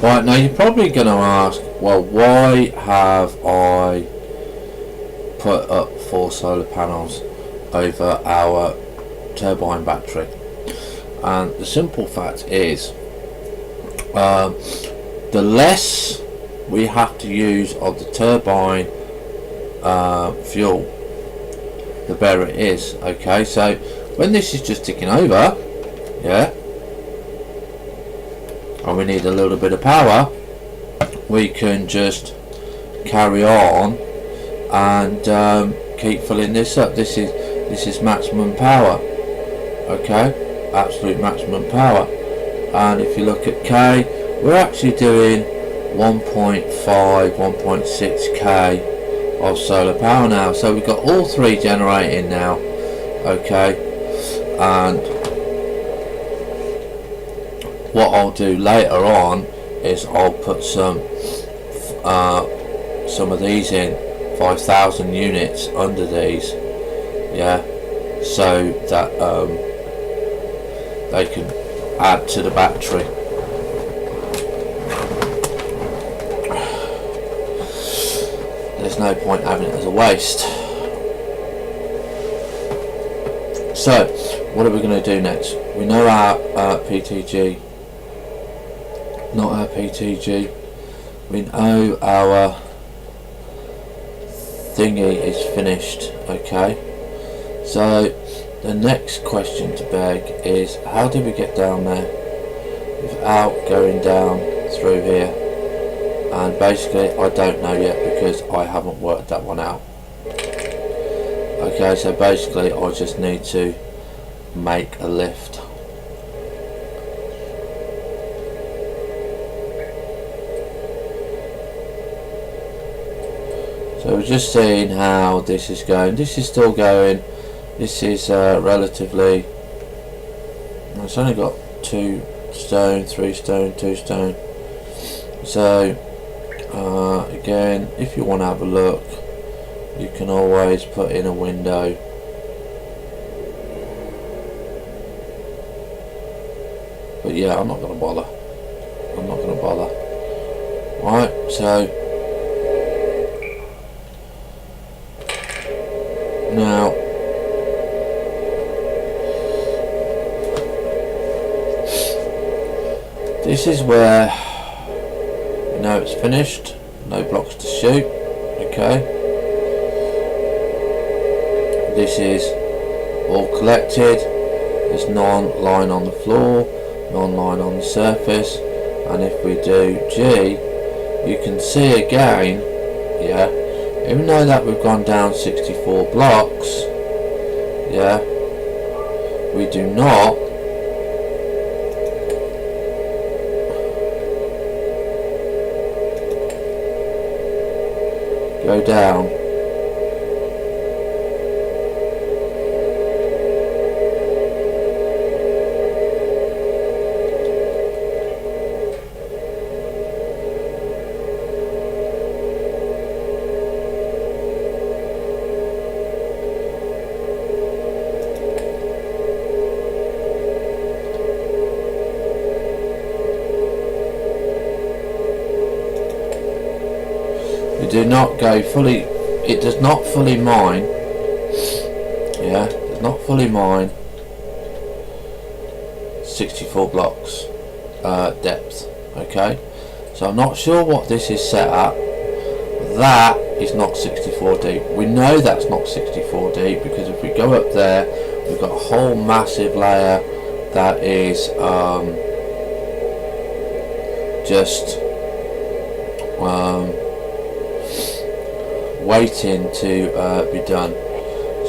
Right, now you're probably going to ask, well, why have I put up 4 solar panels over our turbine battery? And the simple fact is, the less we have to use of the turbine fuel, the better it is. Okay, so when this is just ticking over, yeah, and we need a little bit of power, we can just carry on and keep filling this up. This is maximum power. Okay, absolute maximum power. And if you look at K, we're actually doing 1.5, 1.6k of solar power now. So we've got all 3 generating now. Okay, and what I'll do later on is I'll put some of these in, 5,000 units under these, yeah, so that they can add to the battery. There's no point having it as a waste. So what are we going to do next? We know our PTG, not our PTG, we know our thingy is finished. Okay, so the next question to beg is, how do we get down there without going down through here? And basically I don't know yet, because I haven't worked that one out. Okay, so basically I just need to make a lift. So we're just seeing how this is going. This is still going. This is relatively, it's only got 2 stone, 3 stone, 2 stone. So again, if you want to have a look, you can always put in a window But yeah, I'm not going to bother. Right, so now this is where you know it's finished. No blocks to shoot. Okay. This is all collected. There's none lying on the floor, none lying on the surface. And if we do G, you can see again, yeah, even though that we've gone down 64 blocks, yeah, we do not go down. We do not go fully, it does not fully mine, yeah, does not fully mine 64 blocks depth, okay, so I'm not sure what this is set at. That is not 64 deep, we know that's not 64 deep because if we go up there we've got a whole massive layer that is just waiting to be done.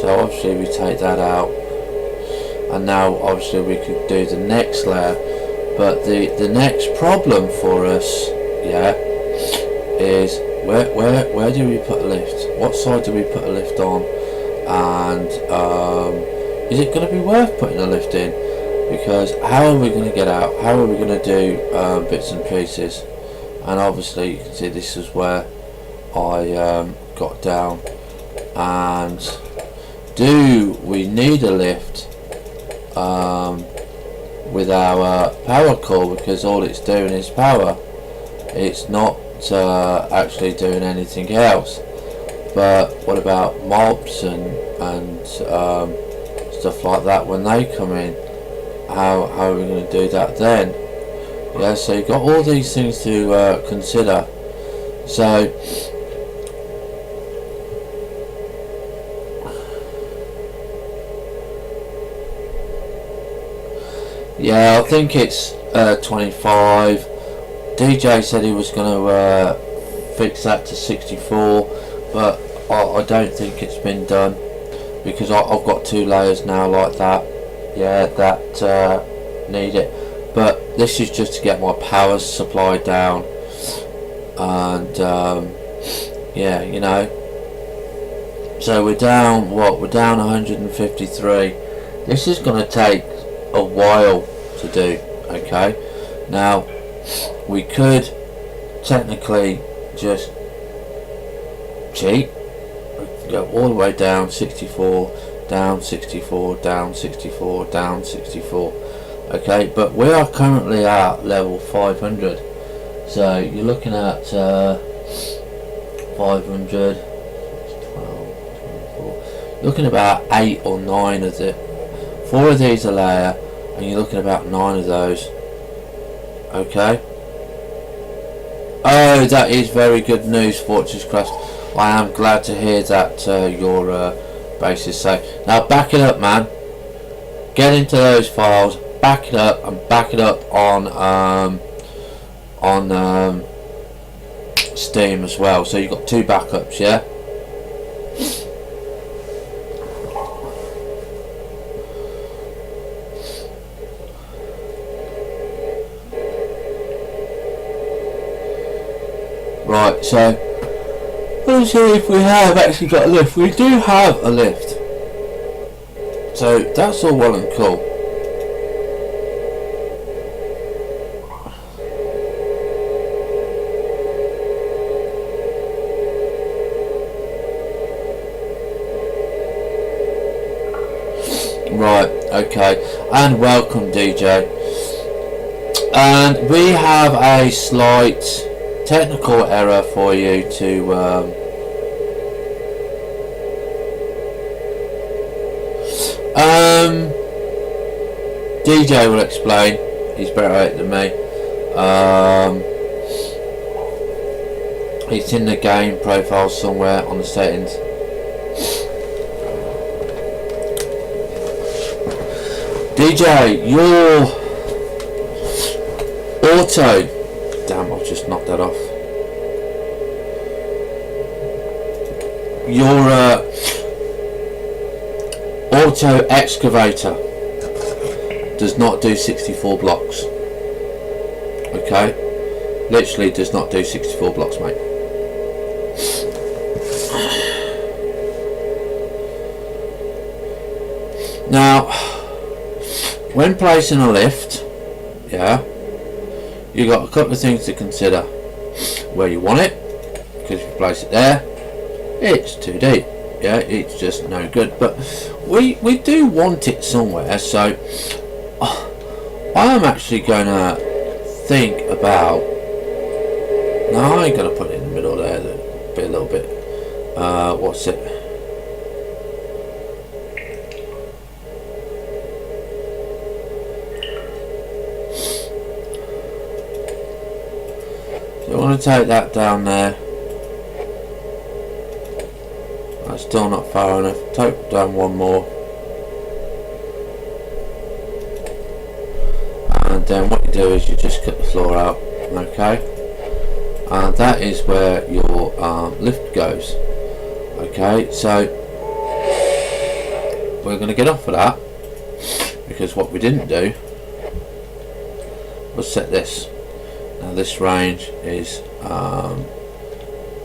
So obviously we take that out, and now obviously we could do the next layer. But the next problem for us, yeah, is where do we put a lift? What side do we put a lift on? And is it going to be worth putting a lift in? Because how are we going to get out? How are we going to do bits and pieces? And obviously you can see this is where I got down. And do we need a lift with our power core? Because all it's doing is power, it's not actually doing anything else. But what about mobs and stuff like that when they come in? How are we going to do that then? Yeah, so you've got all these things to consider. So yeah, I think it's 25. DJ said he was going to fix that to 64, but I don't think it's been done because I've got two layers now like that. Yeah, that need it. But this is just to get my power supply down, and yeah, you know. So we're down what? We're down 153. This is going to take a while to do. Okay, now we could technically just cheat, go all the way down 64, down 64, down 64, down 64. Okay, but we are currently at level 500, so you're looking at 500, 12, 24, looking about 8 or 9 of it. 4 of these are layer, and you're looking at about 9 of those. Okay. Oh, that is very good news, FortressCraft. I am glad to hear that your base is safe. Now back it up, man. Get into those files, back it up, and back it up on Steam as well. So you've got 2 backups, yeah. Right, so let's see if we have actually got a lift. We do have a lift, so that's all well and cool. Right, okay, and welcome DJ. And we have a slight technical error for you to DJ will explain. He's better at it than me. It's in the game profile somewhere on the settings. DJ, your auto. Damn, I've just knocked that off. Your auto excavator does not do 64 blocks. Okay, literally does not do 64 blocks, mate. Now, when placing a lift, yeah, you got a couple of things to consider. Where you want it, because if you place it there, it's too deep. Yeah, it's just no good. But we do want it somewhere, so I am actually gonna think about. No, I ain't gonna put it in the middle there. Be a little bit. What's it? So I want to take that down there. That's still not far enough. Take down one more. And then what you do is you just cut the floor out, okay? And that is where your lift goes. Okay, so we're going to get off of that, because what we didn't do was set this. Now this range is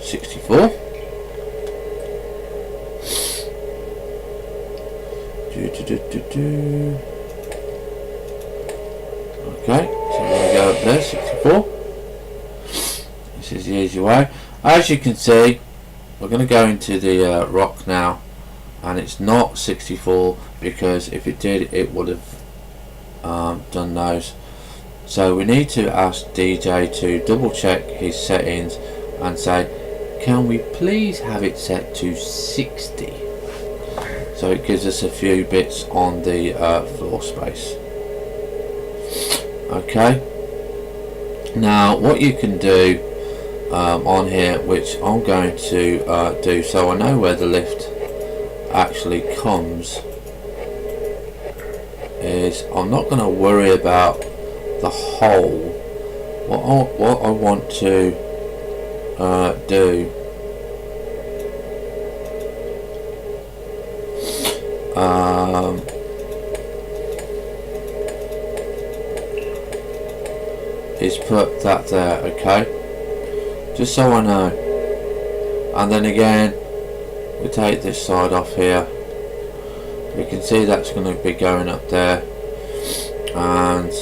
64. Okay, so we're going to go up there, 64. This is the easy way. As you can see, we're going to go into the rock now, and it's not 64, because if it did, it would have done those. So we need to ask DJ to double check his settings and say, can we please have it set to 60? So it gives us a few bits on the floor space. Okay, now what you can do on here, which I'm going to do so I know where the lift actually comes, is I'm not going to worry about the hole. What I want to do is put that there, okay, just so I know. And then again, we take this side off here. We can see that's going to be going up there, and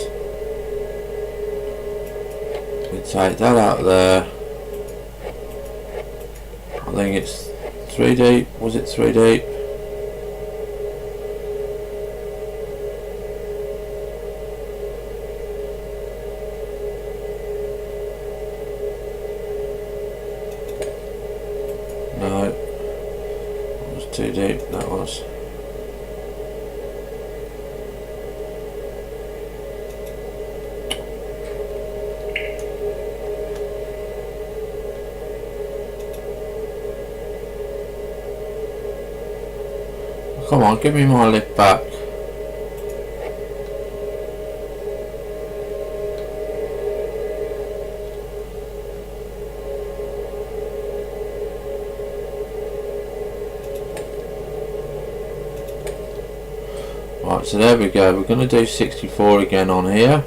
we take that out there. I think it's 3 deep. Was it 3 deep? No, it was 2 deep. That was. Come on, give me my lift back. Right, so there we go. We're going to do 64 again on here.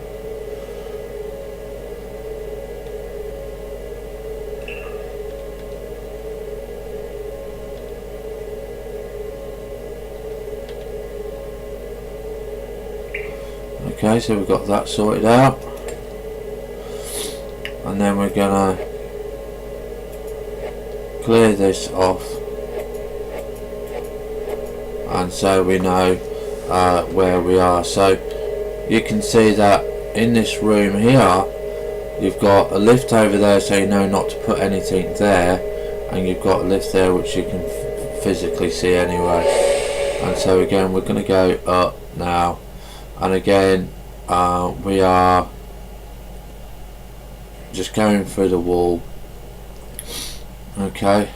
Okay, so we've got that sorted out, and then we're gonna clear this off, and so we know where we are. So you can see that in this room here, you've got a lift over there, so you know not to put anything there, and you've got a lift there which you can physically see anyway. And so again, we're going to go up now, and again we are just going through the wall. Okay,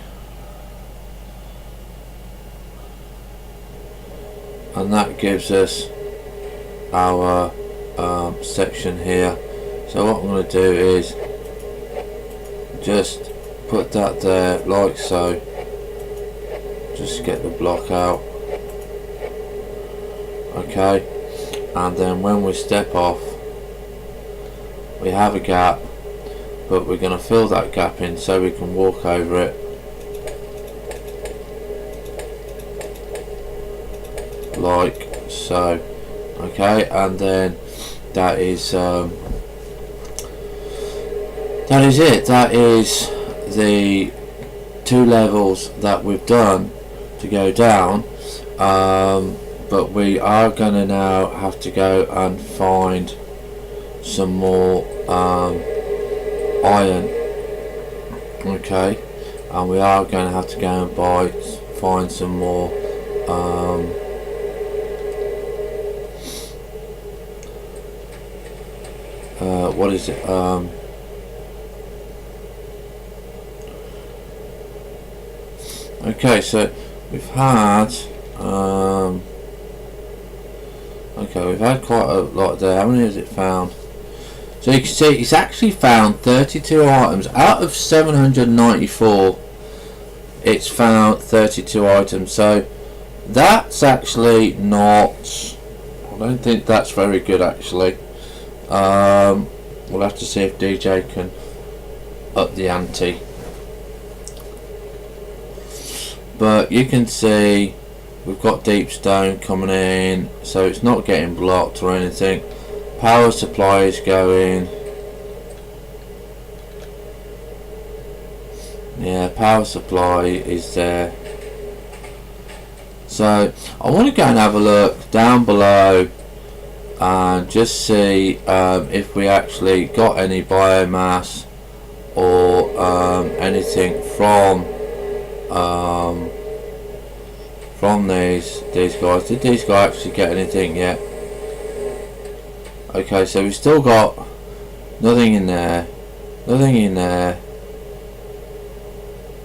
and that gives us our section here. So what I'm going to do is just put that there like so, just get the block out. Okay, and then when we step off, we have a gap, but we're going to fill that gap in so we can walk over it like so. Okay, and then that is it. That is the 2 levels that we've done to go down, but we are going to now have to go and find some more iron. Okay, and we are going to have to go and find some more what is it, okay, so we've had okay, we've had quite a lot there. How many has it found? So you can see it's actually found 32 items out of 794. It's found 32 items, so that's actually not, I don't think that's very good actually. We'll have to see if DJ can up the ante, but you can see we've got deep stone coming in, so it's not getting blocked or anything. Power supply is going, yeah, power supply is there. So I want to go and have a look down below and just see if we actually got any biomass or anything from these guys. Did these guys actually get anything yet? Okay, so we've still got nothing in there, nothing in there,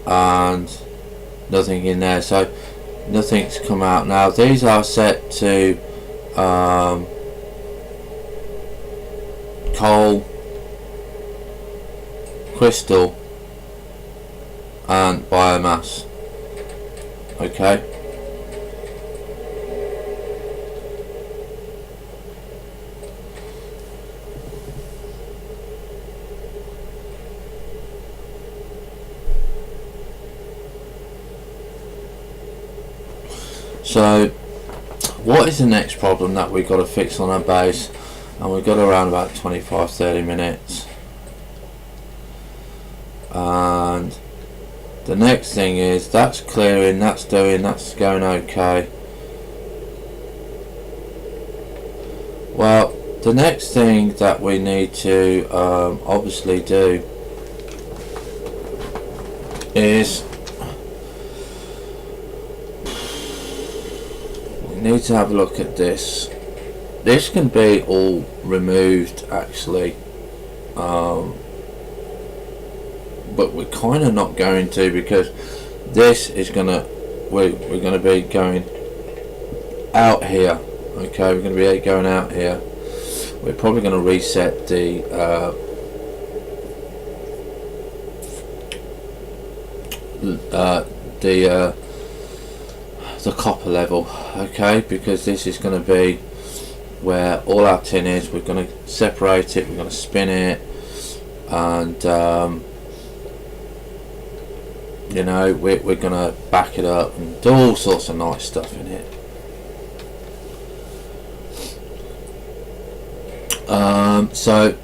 and nothing in there, so nothing's come out. Now these are set to coal, crystal and biomass. Okay, so what is the next problem that we've got to fix on our base? And we've got around about 25-30 minutes, and the next thing is that's clearing, that's going okay. Well, the next thing that we need to obviously do is we need to have a look at this. This can be all removed actually, but we're kind of not going to, because this is gonna, we're gonna be going out here. Okay, we're gonna be going out here. We're probably gonna reset the copper level. Okay, because this is gonna be where all our tin is. We're going to separate it, we're going to spin it, and you know, we're going to back it up and do all sorts of nice stuff in it. So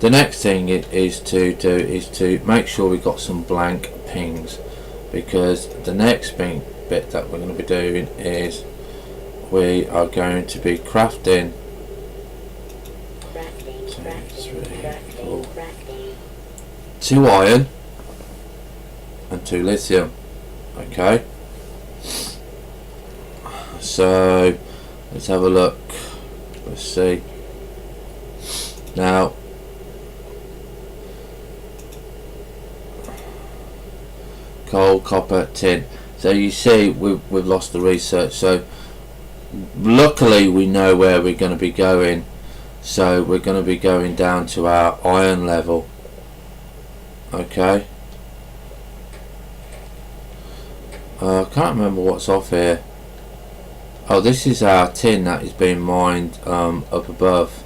the next thing is to make sure we've got some blank pings, because the next bit that we're going to be doing is we are going to be crafting 2 iron and 2 lithium. Okay, so let's have a look. Let's see now. Coal, copper, tin. So you see we've lost the research, so luckily we know where we're going to be going. So we're going to be going down to our iron level. Okay, I can't remember what's off here. Oh, this is our tin that is being mined up above.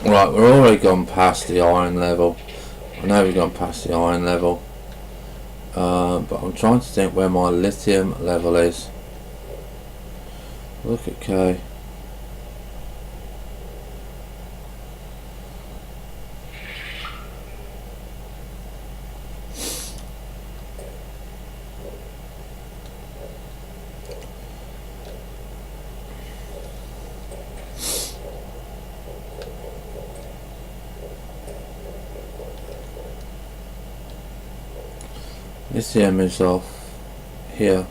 Right, we're already gone past the iron level. I know we've gone past the iron level, but I'm trying to think where my lithium level is. Look at K. Lithium is off here.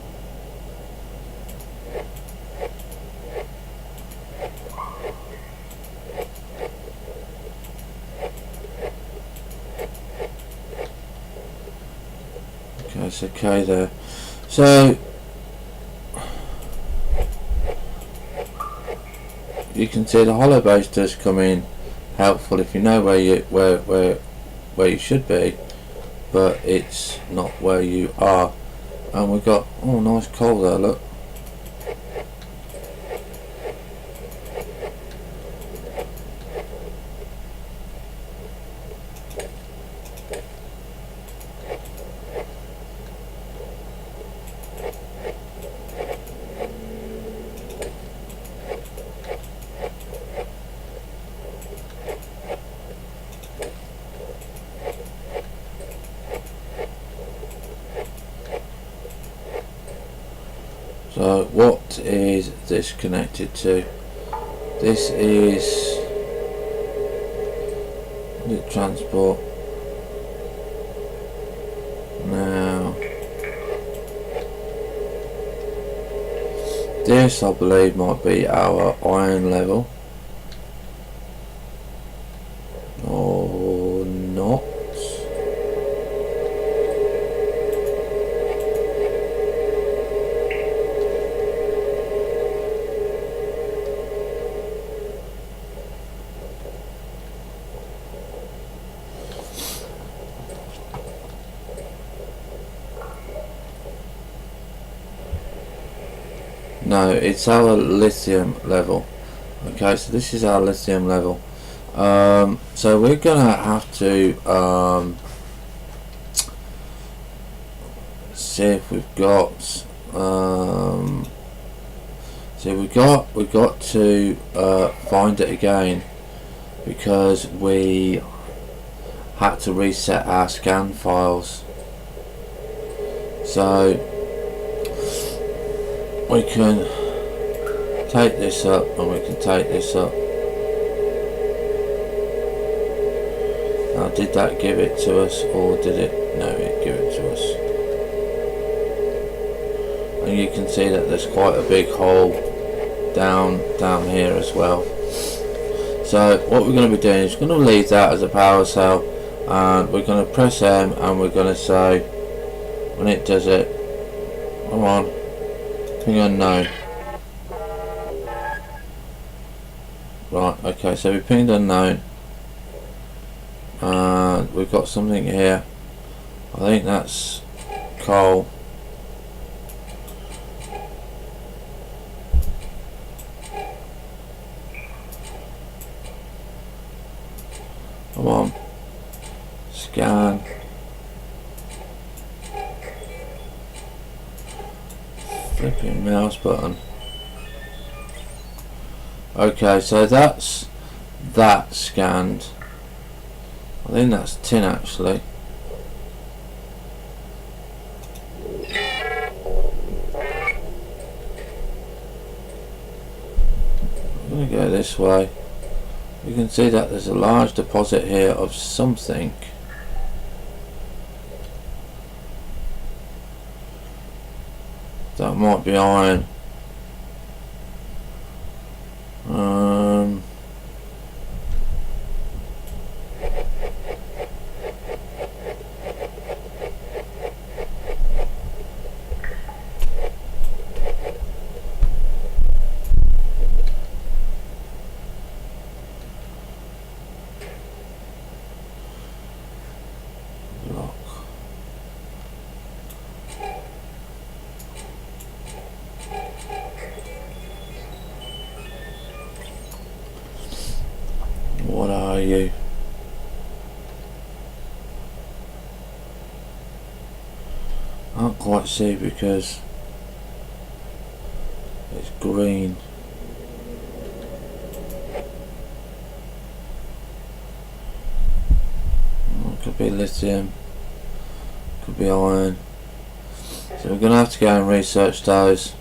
Okay, it's okay there. So you can see the hollow base does come in helpful if you know where you should be, but it's not where you are. And we've got, oh, nice coal there, look. So what is this connected to? This is the transport. Now this, I believe, might be our iron level or not. No, it's our lithium level. Okay, so this is our lithium level. So we're gonna have to see if we've got. See, we got to find it again because we had to reset our scan files. So we can take this up and we can take this up. Now, did that give it to us or did it? No, it gave it to us. And you can see that there's quite a big hole down here as well. So what we're going to be doing is we're going to leave that as a power cell, and we're going to press M, and we're going to say when it does it, come on, ping unknown. Right, okay, so we pinged unknown, and we've got something here. I think that's coal. Come on, scan. Flipping mouse button. Okay, so that's that scanned. I think that's tin actually. I'm going to go this way. You can see that there's a large deposit here of something. That might be iron. Lock. What are you? I can't quite see because it's green. Could be lithium, could be iron. So we're going to have to go and research those.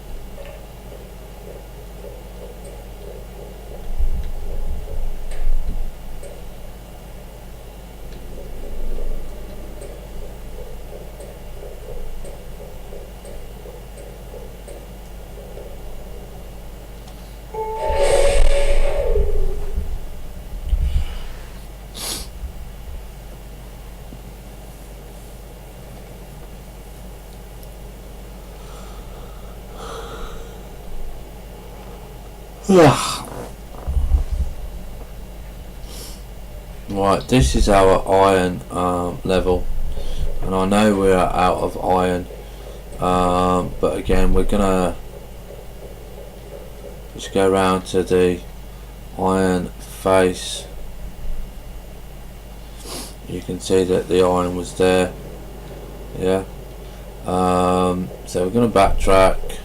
Right, this is our iron level, and I know we're out of iron, but again we're gonna just go around to the iron face. You can see that the iron was there, yeah. So we're gonna backtrack.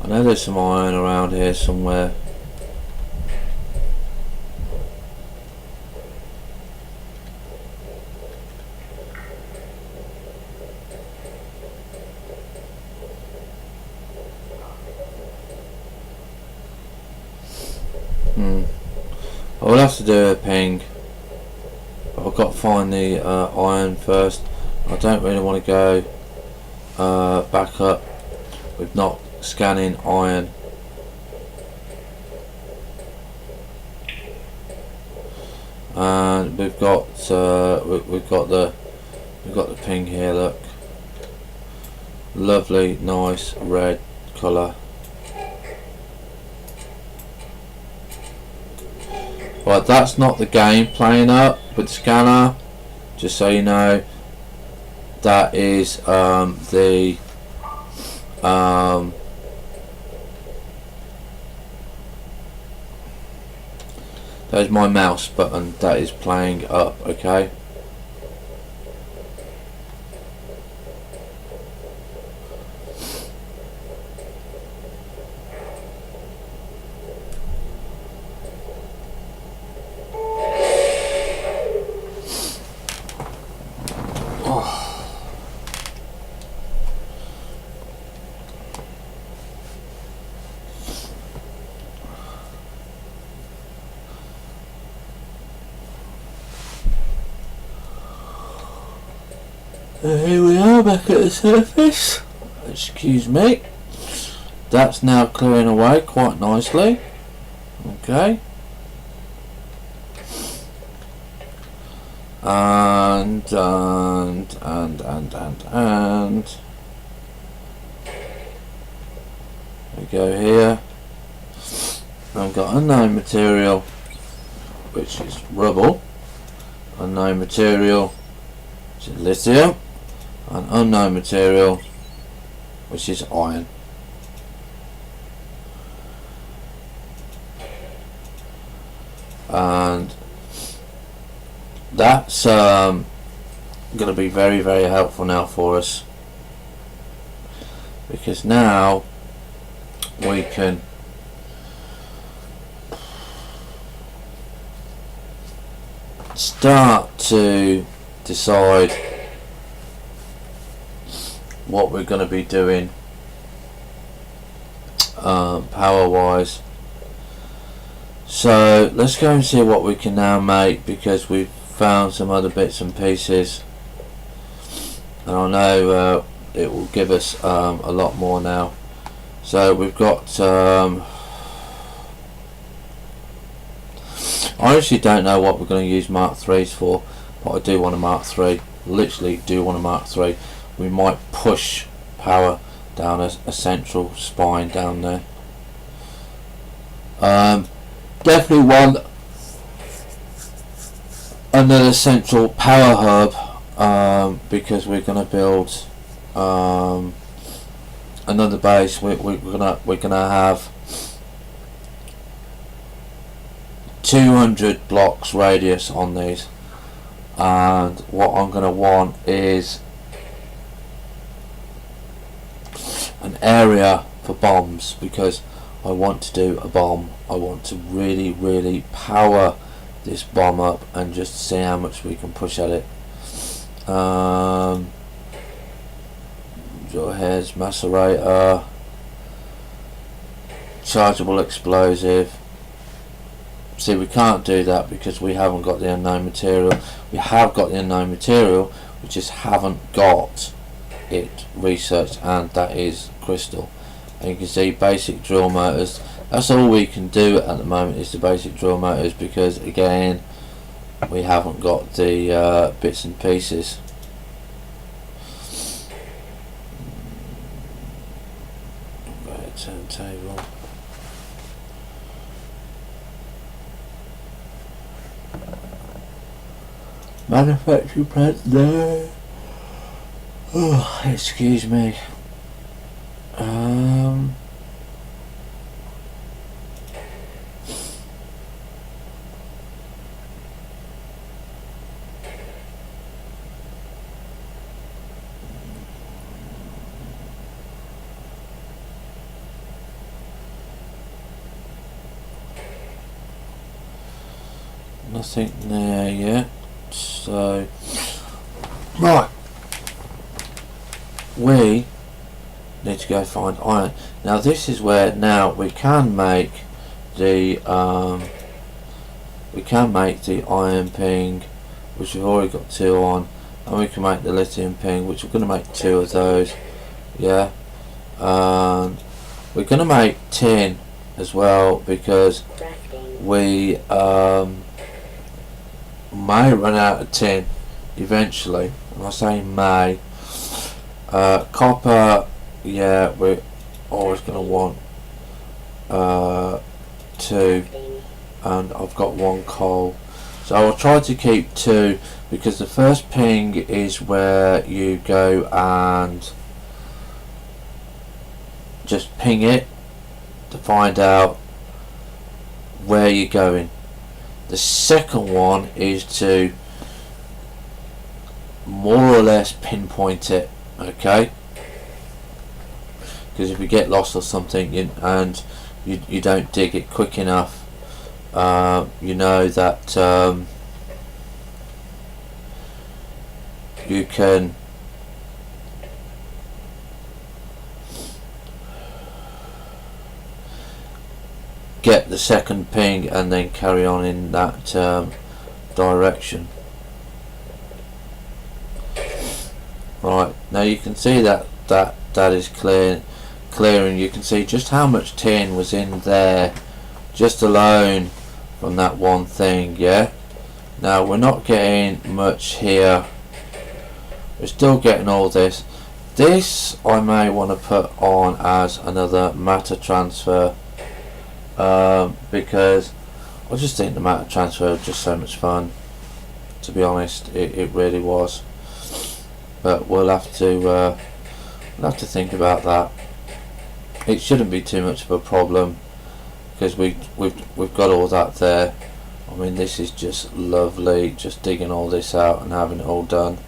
I know there's some iron around here somewhere. I will have to do a ping, but I've got to find the iron first. I don't really want to go back up with not scanning iron. And we've got the ping here. Look, lovely, nice red colour. Right, that's not the game playing up with the scanner, just so you know. That is there's my mouse button that is playing up, okay? Here we are back at the surface. Excuse me. That's now clearing away quite nicely. Okay. And we go here. I've got unknown material, which is rubble. unknown material, which is lithium, and unknown material, which is iron. And that's going to be very, very helpful now for us, because now we can start to decide what we're going to be doing power wise. So let's go and see what we can now make, because we've found some other bits and pieces, and I know it will give us a lot more now. So we've got I actually don't know what we're going to use Mark 3s for, but I do want a Mark 3, literally do want a Mark 3. We might push power down a central spine down there. Definitely want another central power hub, because we're going to build another base. We're gonna have 200 blocks radius on these, and what I'm going to want is an area for bombs, because I want to do a bomb. I want to really, really power this bomb up and just see how much we can push at it. Your heads, macerator, chargeable explosive. See, we can't do that because we haven't got the unknown material. We have got the unknown material, we just haven't got it researched, and that is crystal. And you can see basic drill motors. That's all we can do at the moment, is the basic drill motors, because again we haven't got the bits and pieces. Turntable. Manufacturing plant there. Oh, excuse me. Nothing there yet. So, right, we need to go find iron. Now this is where now we can make the iron ping, which we've already got 2 on, and we can make the lithium ping, which we're going to make 2 of those. Yeah, we're going to make tin as well, because we may run out of tin eventually, and I say may. Copper, yeah, we're always going to want 2, and I've got 1 coal, so I'll try to keep 2, because the first ping is where you go and just ping it to find out where you're going. The second one is to more or less pinpoint it, okay? Because if you get lost or something and you don't dig it quick enough, you know that you can get the second ping and then carry on in that direction. Right, now you can see that is clearing. You can see just how much tin was in there just alone from that one thing. Yeah, now we're not getting much here, we're still getting all this. This I may want to put on as another matter transfer, because I just think the matter transfer is just so much fun to be honest. It really was. But we'll have to think about that. It shouldn't be too much of a problem because we've got all that there. I mean, this is just lovely, just digging all this out and having it all done.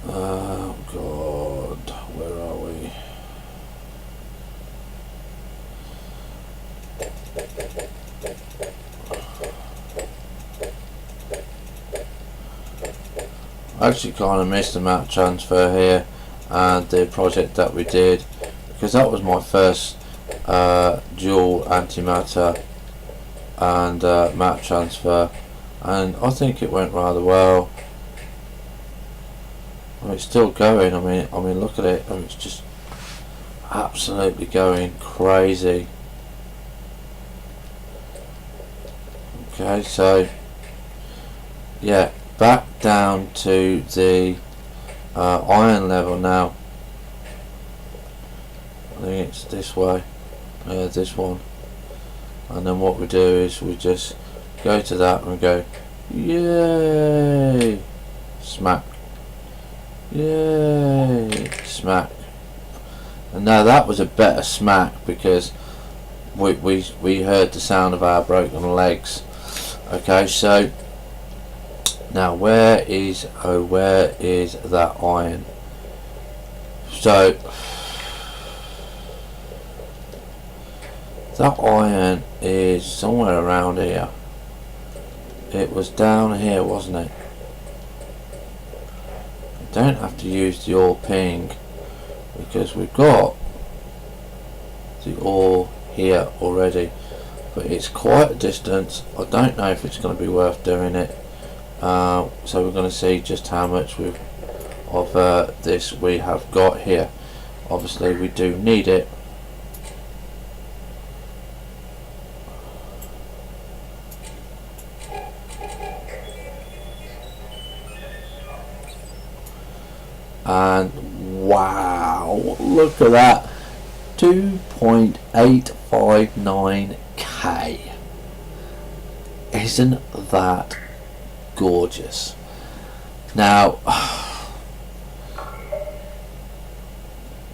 Oh God, where are we? I actually kind of missed the map transfer here and the project that we did, because that was my first dual antimatter and map transfer, and I think it went rather well. I mean, it's still going. I mean, look at it. I mean, it's just absolutely going crazy. Okay, so yeah, back down to the iron level now. I think it's this way. This one. And then what we do is we just go to that and go, yay, smack, yay, smack. And now that was a better smack because we heard the sound of our broken legs. Okay, so now where is that iron? So that iron is somewhere around here. It was down here, wasn't it? We don't have to use the ore ping because we've got the ore here already, but it's quite a distance. I don't know if it's going to be worth doing it. So we're going to see just how much of this we have got here. Obviously we do need it. And wow, look at that, 2.859k. Isn't that gorgeous? Now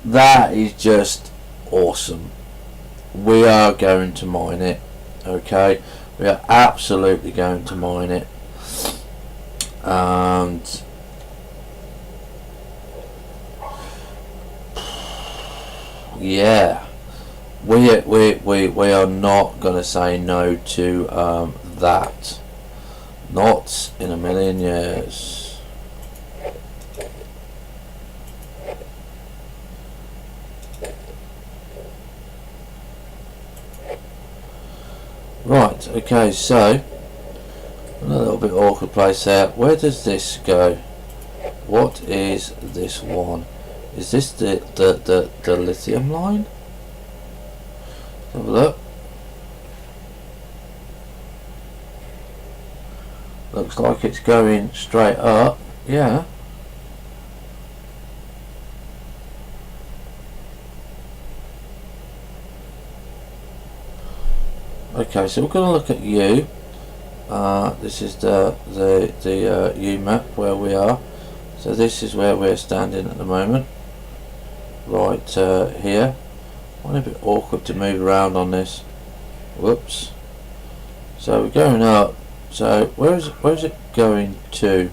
that is just awesome. We are going to mine it. Okay, we are absolutely going to mine it. And yeah, we are not going to say no to that. Not in a million years. Right, okay, so a little bit awkward place there. Where does this go? What is this one? Is this the lithium line? Have a look. Looks like it's going straight up. Yeah. Okay, so we're going to look at U. This is the U map where we are. So this is where we're standing at the moment. Right here. Might be a bit awkward to move around on this. Whoops. So we're going up. So where is it going to?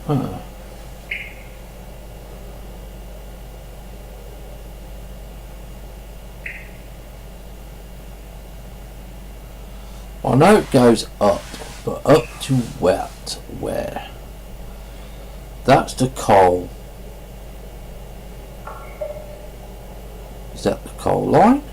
Huh. I know it goes up, but up to what? Where? That's the coal. Is that the coal line?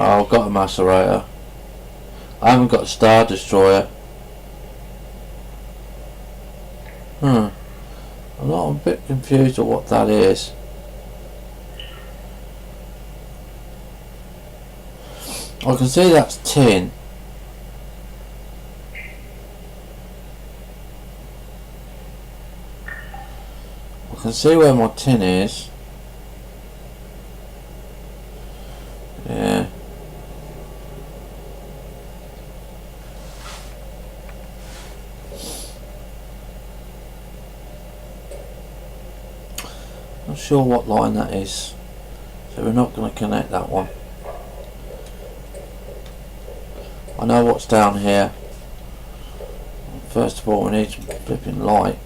Oh, I've got a macerator. I haven't got a Star Destroyer. I'm a bit confused at what that is. I can see that's tin. I can see where my tin is. Yeah. Not sure what line that is, so we're not going to connect that one. I know what's down here. First of all, we need some flipping light.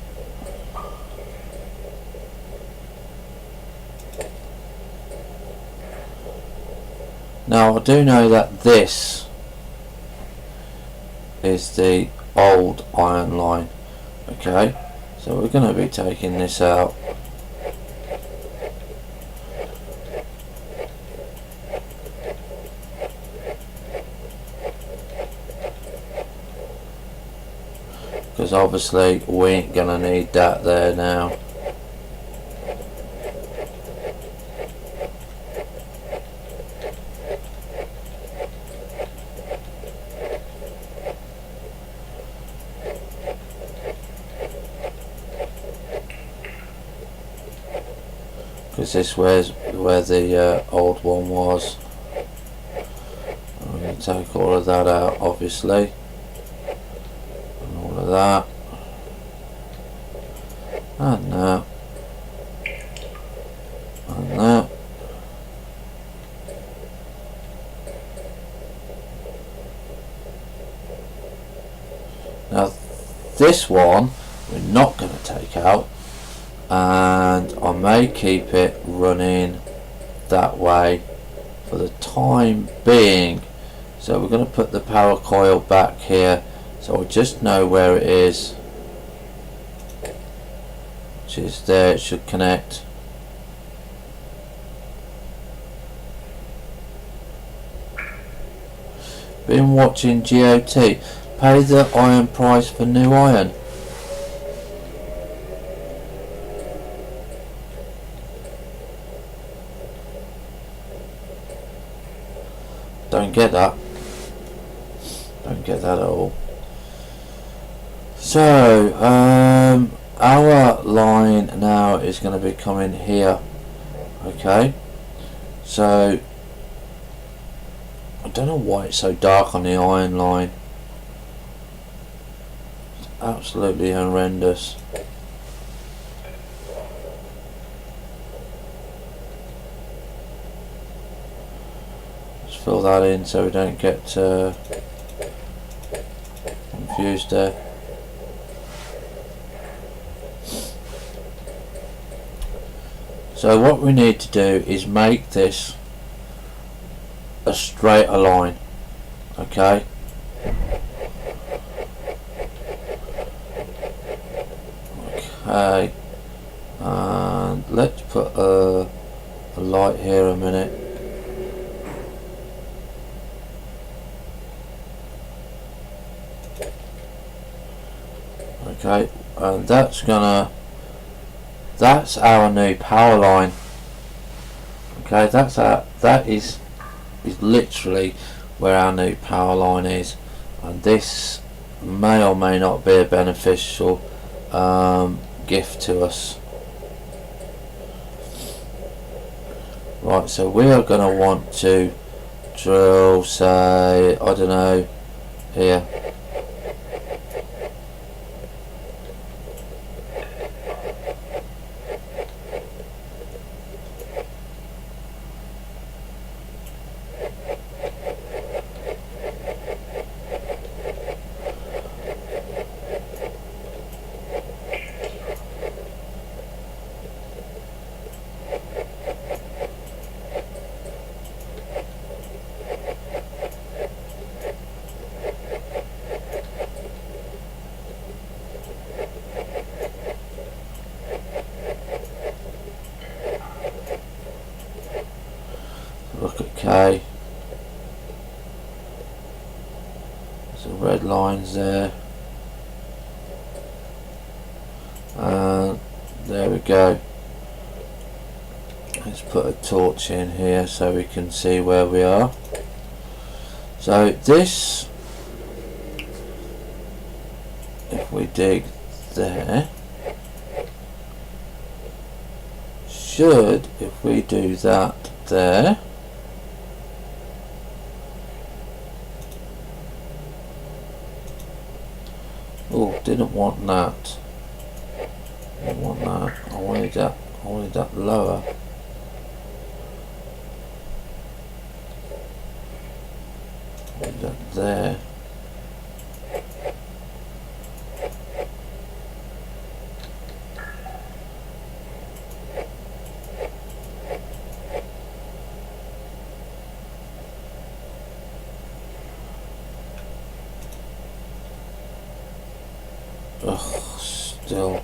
Now I do know that this is the old iron line. Okay, so we're going to be taking this out. Because obviously we ain't going to need that there now. Because this where's where the old one was. I'm going to take all of that out, obviously, and all of that, and that, and that. Now this one we're not going to take out, and I may keep it running that way for the time being. So we're going to put the power coil back here, so I just know where it is, which is there. It should connect. Been watching GOT. Pay the iron price for new iron. Don't get that. Don't get that at all. So, our line now is going to be coming here. Okay. So, I don't know why it's so dark on the iron line. It's absolutely horrendous. Fill that in so we don't get confused there. So what we need to do is make this a straighter line. Okay. Okay. And let's put a light here a minute. Okay, and that's our new power line. Okay, that is literally where our new power line is, and this may or may not be a beneficial gift to us. Right, so we are going to want to drill, say, I don't know, here. there, and there we go. Let's put a torch in here so we can see where we are. So this, if we dig there, should, if we do that there, oh, didn't want that. Didn't want that. I wanted that lower. Wanted that there. Ugh, still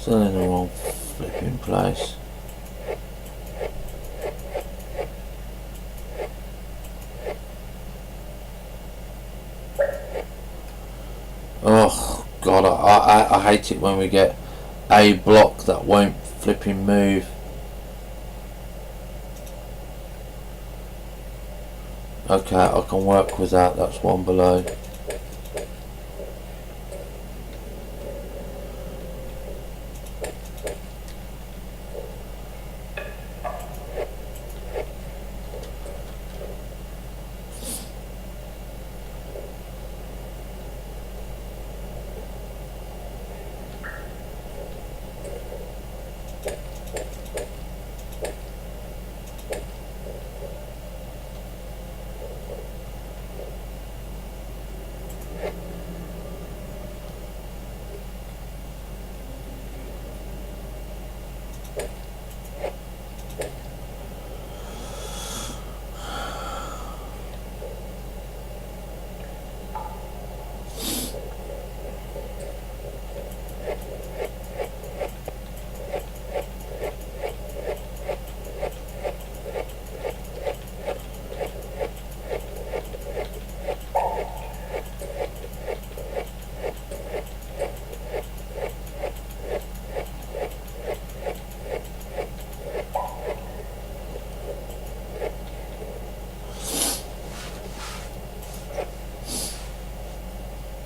in the wrong flipping place. Oh God, I hate it when we get a block that won't flipping move. Okay, I can work with that. That's one below.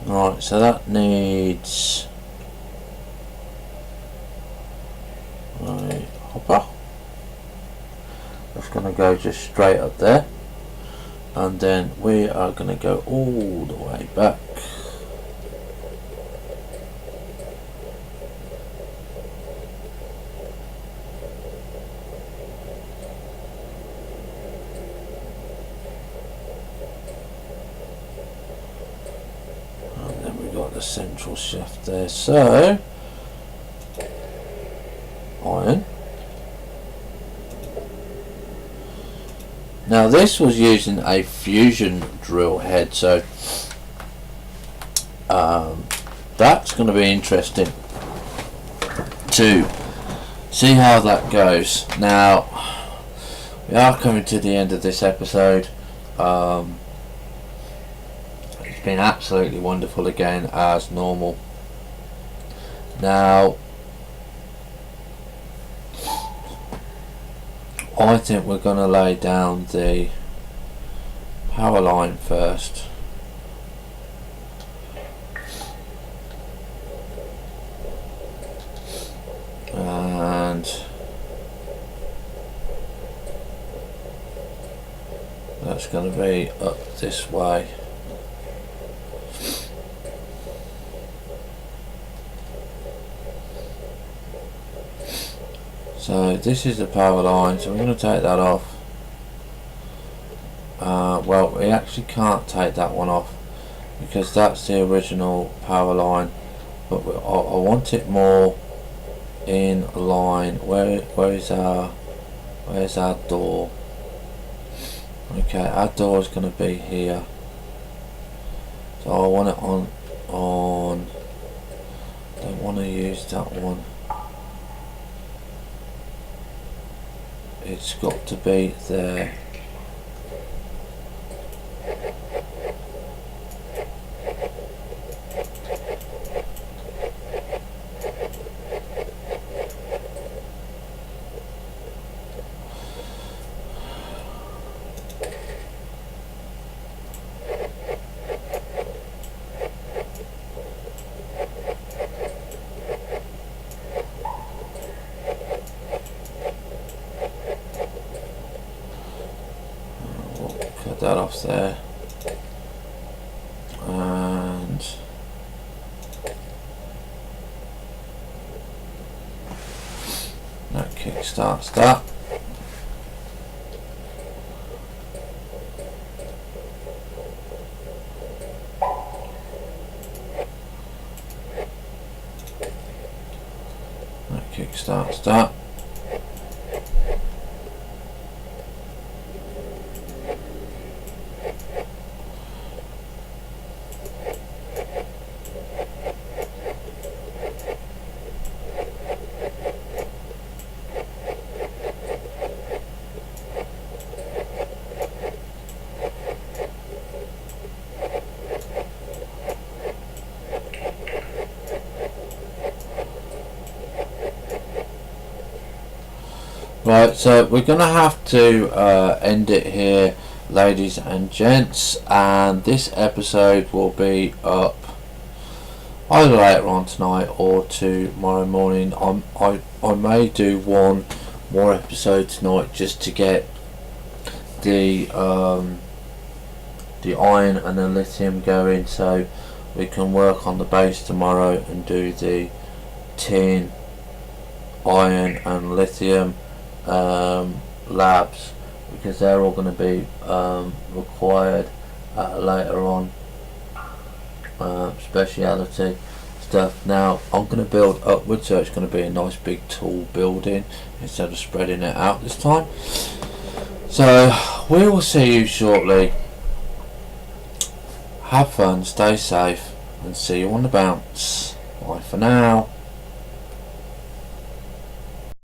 Right, so that needs a hopper. That's going to go just straight up there, and then we are going to go all the way back. Central shaft there, so iron. Now this was using a fusion drill head, so that's going to be interesting to see how that goes. Now we are coming to the end of this episode. It's been absolutely wonderful again, as normal. Now I think we're going to lay down the power line first. And that's going to be up this way. So this is the power line, so we're going to take that off. Well, we actually can't take that one off because that's the original power line, but I want it more in line. Where's our door? Okay, our door is going to be here, so I want it on. Don't want to use that one. It's got to be there. that off there, and that kickstarts that. That kickstarts that. Right, so we're going to have to end it here, ladies and gents, and this episode will be up either later on tonight or tomorrow morning. I may do one more episode tonight just to get the iron and the lithium going, so we can work on the base tomorrow and do the tin, iron and lithium labs, because they're all going to be required later on, speciality stuff. Now I'm going to build upwards, so it's going to be a nice big tall building instead of spreading it out this time. So we will see you shortly. Have fun, stay safe, and see you on the bounce. Bye for now.